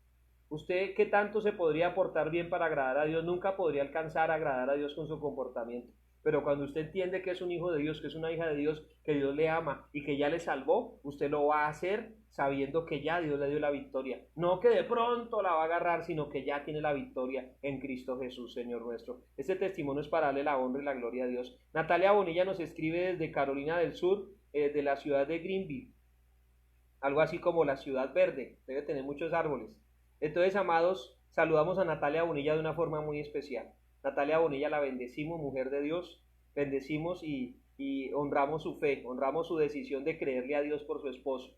¿Usted qué tanto se podría portar bien para agradar a Dios? Nunca podría alcanzar a agradar a Dios con su comportamiento. Pero cuando usted entiende que es un hijo de Dios, que es una hija de Dios, que Dios le ama y que ya le salvó, usted lo va a hacer sabiendo que ya Dios le dio la victoria. No que de pronto la va a agarrar, sino que ya tiene la victoria en Cristo Jesús, Señor nuestro. Este testimonio es para darle la honra y la gloria a Dios. Natalia Bonilla nos escribe desde Carolina del Sur, de la ciudad de Greenville. algo así como la ciudad verde, debe tener muchos árboles. Entonces, amados, saludamos a Natalia Bonilla de una forma muy especial. Natalia Bonilla la bendecimos, mujer de Dios, bendecimos y honramos su fe, honramos su decisión de creerle a Dios por su esposo.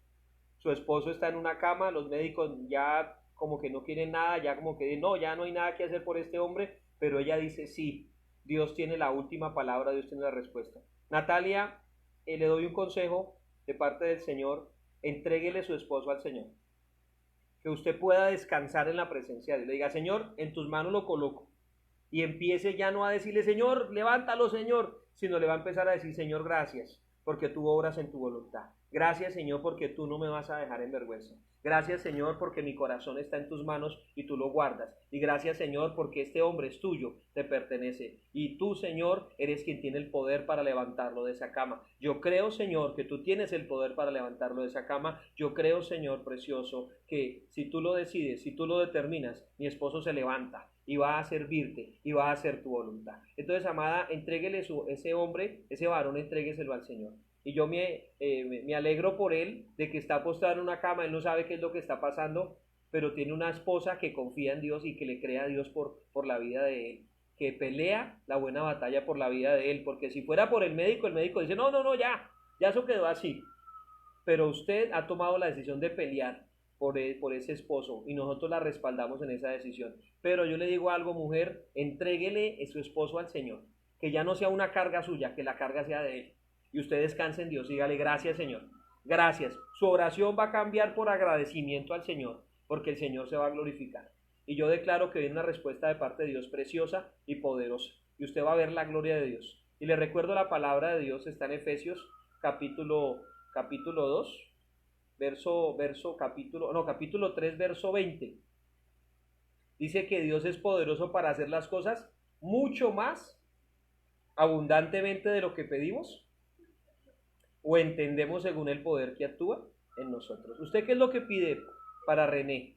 Su esposo está en una cama, los médicos ya como que no quieren nada, ya como que no, ya no hay nada que hacer por este hombre, pero ella dice sí, Dios tiene la última palabra, Dios tiene la respuesta. Natalia, le doy un consejo de parte del Señor, entréguele su esposo al Señor, que usted pueda descansar en la presencia de Dios, le diga, Señor, en tus manos lo coloco, y empiece ya no a decirle, Señor, levántalo, Señor, sino le va a empezar a decir, Señor, gracias, porque tú obras en tu voluntad. Gracias, Señor, porque tú no me vas a dejar en vergüenza. Gracias, Señor, porque mi corazón está en tus manos y tú lo guardas. Y gracias, Señor, porque este hombre es tuyo, te pertenece. Y tú, Señor, eres quien tiene el poder para levantarlo de esa cama. Yo creo, Señor, que tú tienes el poder para levantarlo de esa cama. Yo creo, Señor precioso, que si tú lo decides, si tú lo determinas, mi esposo se levanta y va a servirte y va a hacer tu voluntad. Entonces, amada, entréguele ese hombre, ese varón, entrégueselo al Señor. Y yo me alegro por él, de que está postrado en una cama, él no sabe qué es lo que está pasando, pero tiene una esposa que confía en Dios y que le cree a Dios por la vida de él, que pelea la buena batalla por la vida de él, porque si fuera por el médico dice, no, ya eso quedó así. Pero usted ha tomado la decisión de pelear por ese esposo y nosotros la respaldamos en esa decisión. Pero yo le digo algo, mujer, entréguele a su esposo al Señor, que ya no sea una carga suya, que la carga sea de él. Y usted descanse en Dios y dígale, gracias, Señor, gracias. Su oración va a cambiar por agradecimiento al Señor, porque el Señor se va a glorificar. Y yo declaro que viene una respuesta de parte de Dios preciosa y poderosa, y usted va a ver la gloria de Dios. Y le recuerdo, la palabra de Dios está en Efesios capítulo 2, capítulo 3, verso 20. Dice que Dios es poderoso para hacer las cosas mucho más abundantemente de lo que pedimos o entendemos, según el poder que actúa en nosotros. ¿Usted qué es lo que pide para René?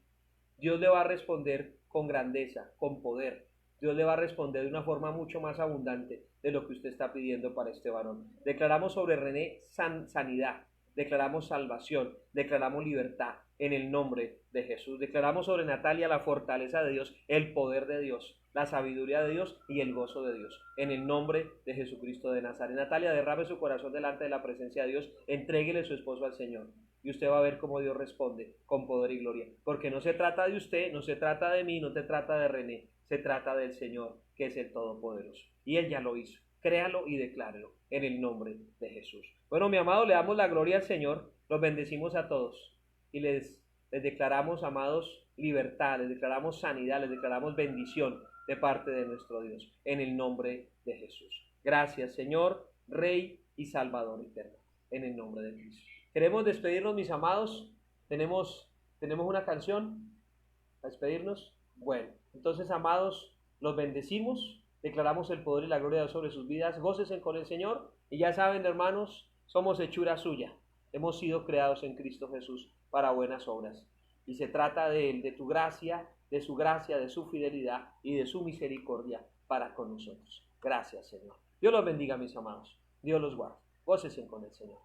Dios le va a responder con grandeza, con poder. Dios le va a responder de una forma mucho más abundante de lo que usted está pidiendo para este varón. Declaramos sobre René sanidad, declaramos salvación, declaramos libertad en el nombre de Jesús. Declaramos sobre Natalia la fortaleza de Dios, el poder de Dios, la sabiduría de Dios y el gozo de Dios, en el nombre de Jesucristo de Nazaret. Natalia, derrame su corazón delante de la presencia de Dios, entréguele su esposo al Señor, y usted va a ver cómo Dios responde con poder y gloria, porque no se trata de usted, no se trata de mí, no se trata de René, se trata del Señor, que es el Todopoderoso, y Él ya lo hizo. Créalo y declárelo en el nombre de Jesús. Bueno, mi amado, le damos la gloria al Señor, los bendecimos a todos y les declaramos, amados, libertad, les declaramos sanidad, les declaramos bendición de parte de nuestro Dios, en el nombre de Jesús. Gracias, Señor, Rey y Salvador eterno, en el nombre de Cristo. Queremos despedirnos, mis amados. Tenemos una canción a despedirnos. Bueno, entonces, amados, los bendecimos, declaramos el poder y la gloria de Dios sobre sus vidas. Gócesen con el Señor y ya saben, hermanos, somos hechura suya. Hemos sido creados en Cristo Jesús para buenas obras. Y se trata de Él, de tu gracia, de su gracia, de su fidelidad y de su misericordia para con nosotros. Gracias, Señor. Dios los bendiga, mis amados. Dios los guarde. Gócesen con el Señor.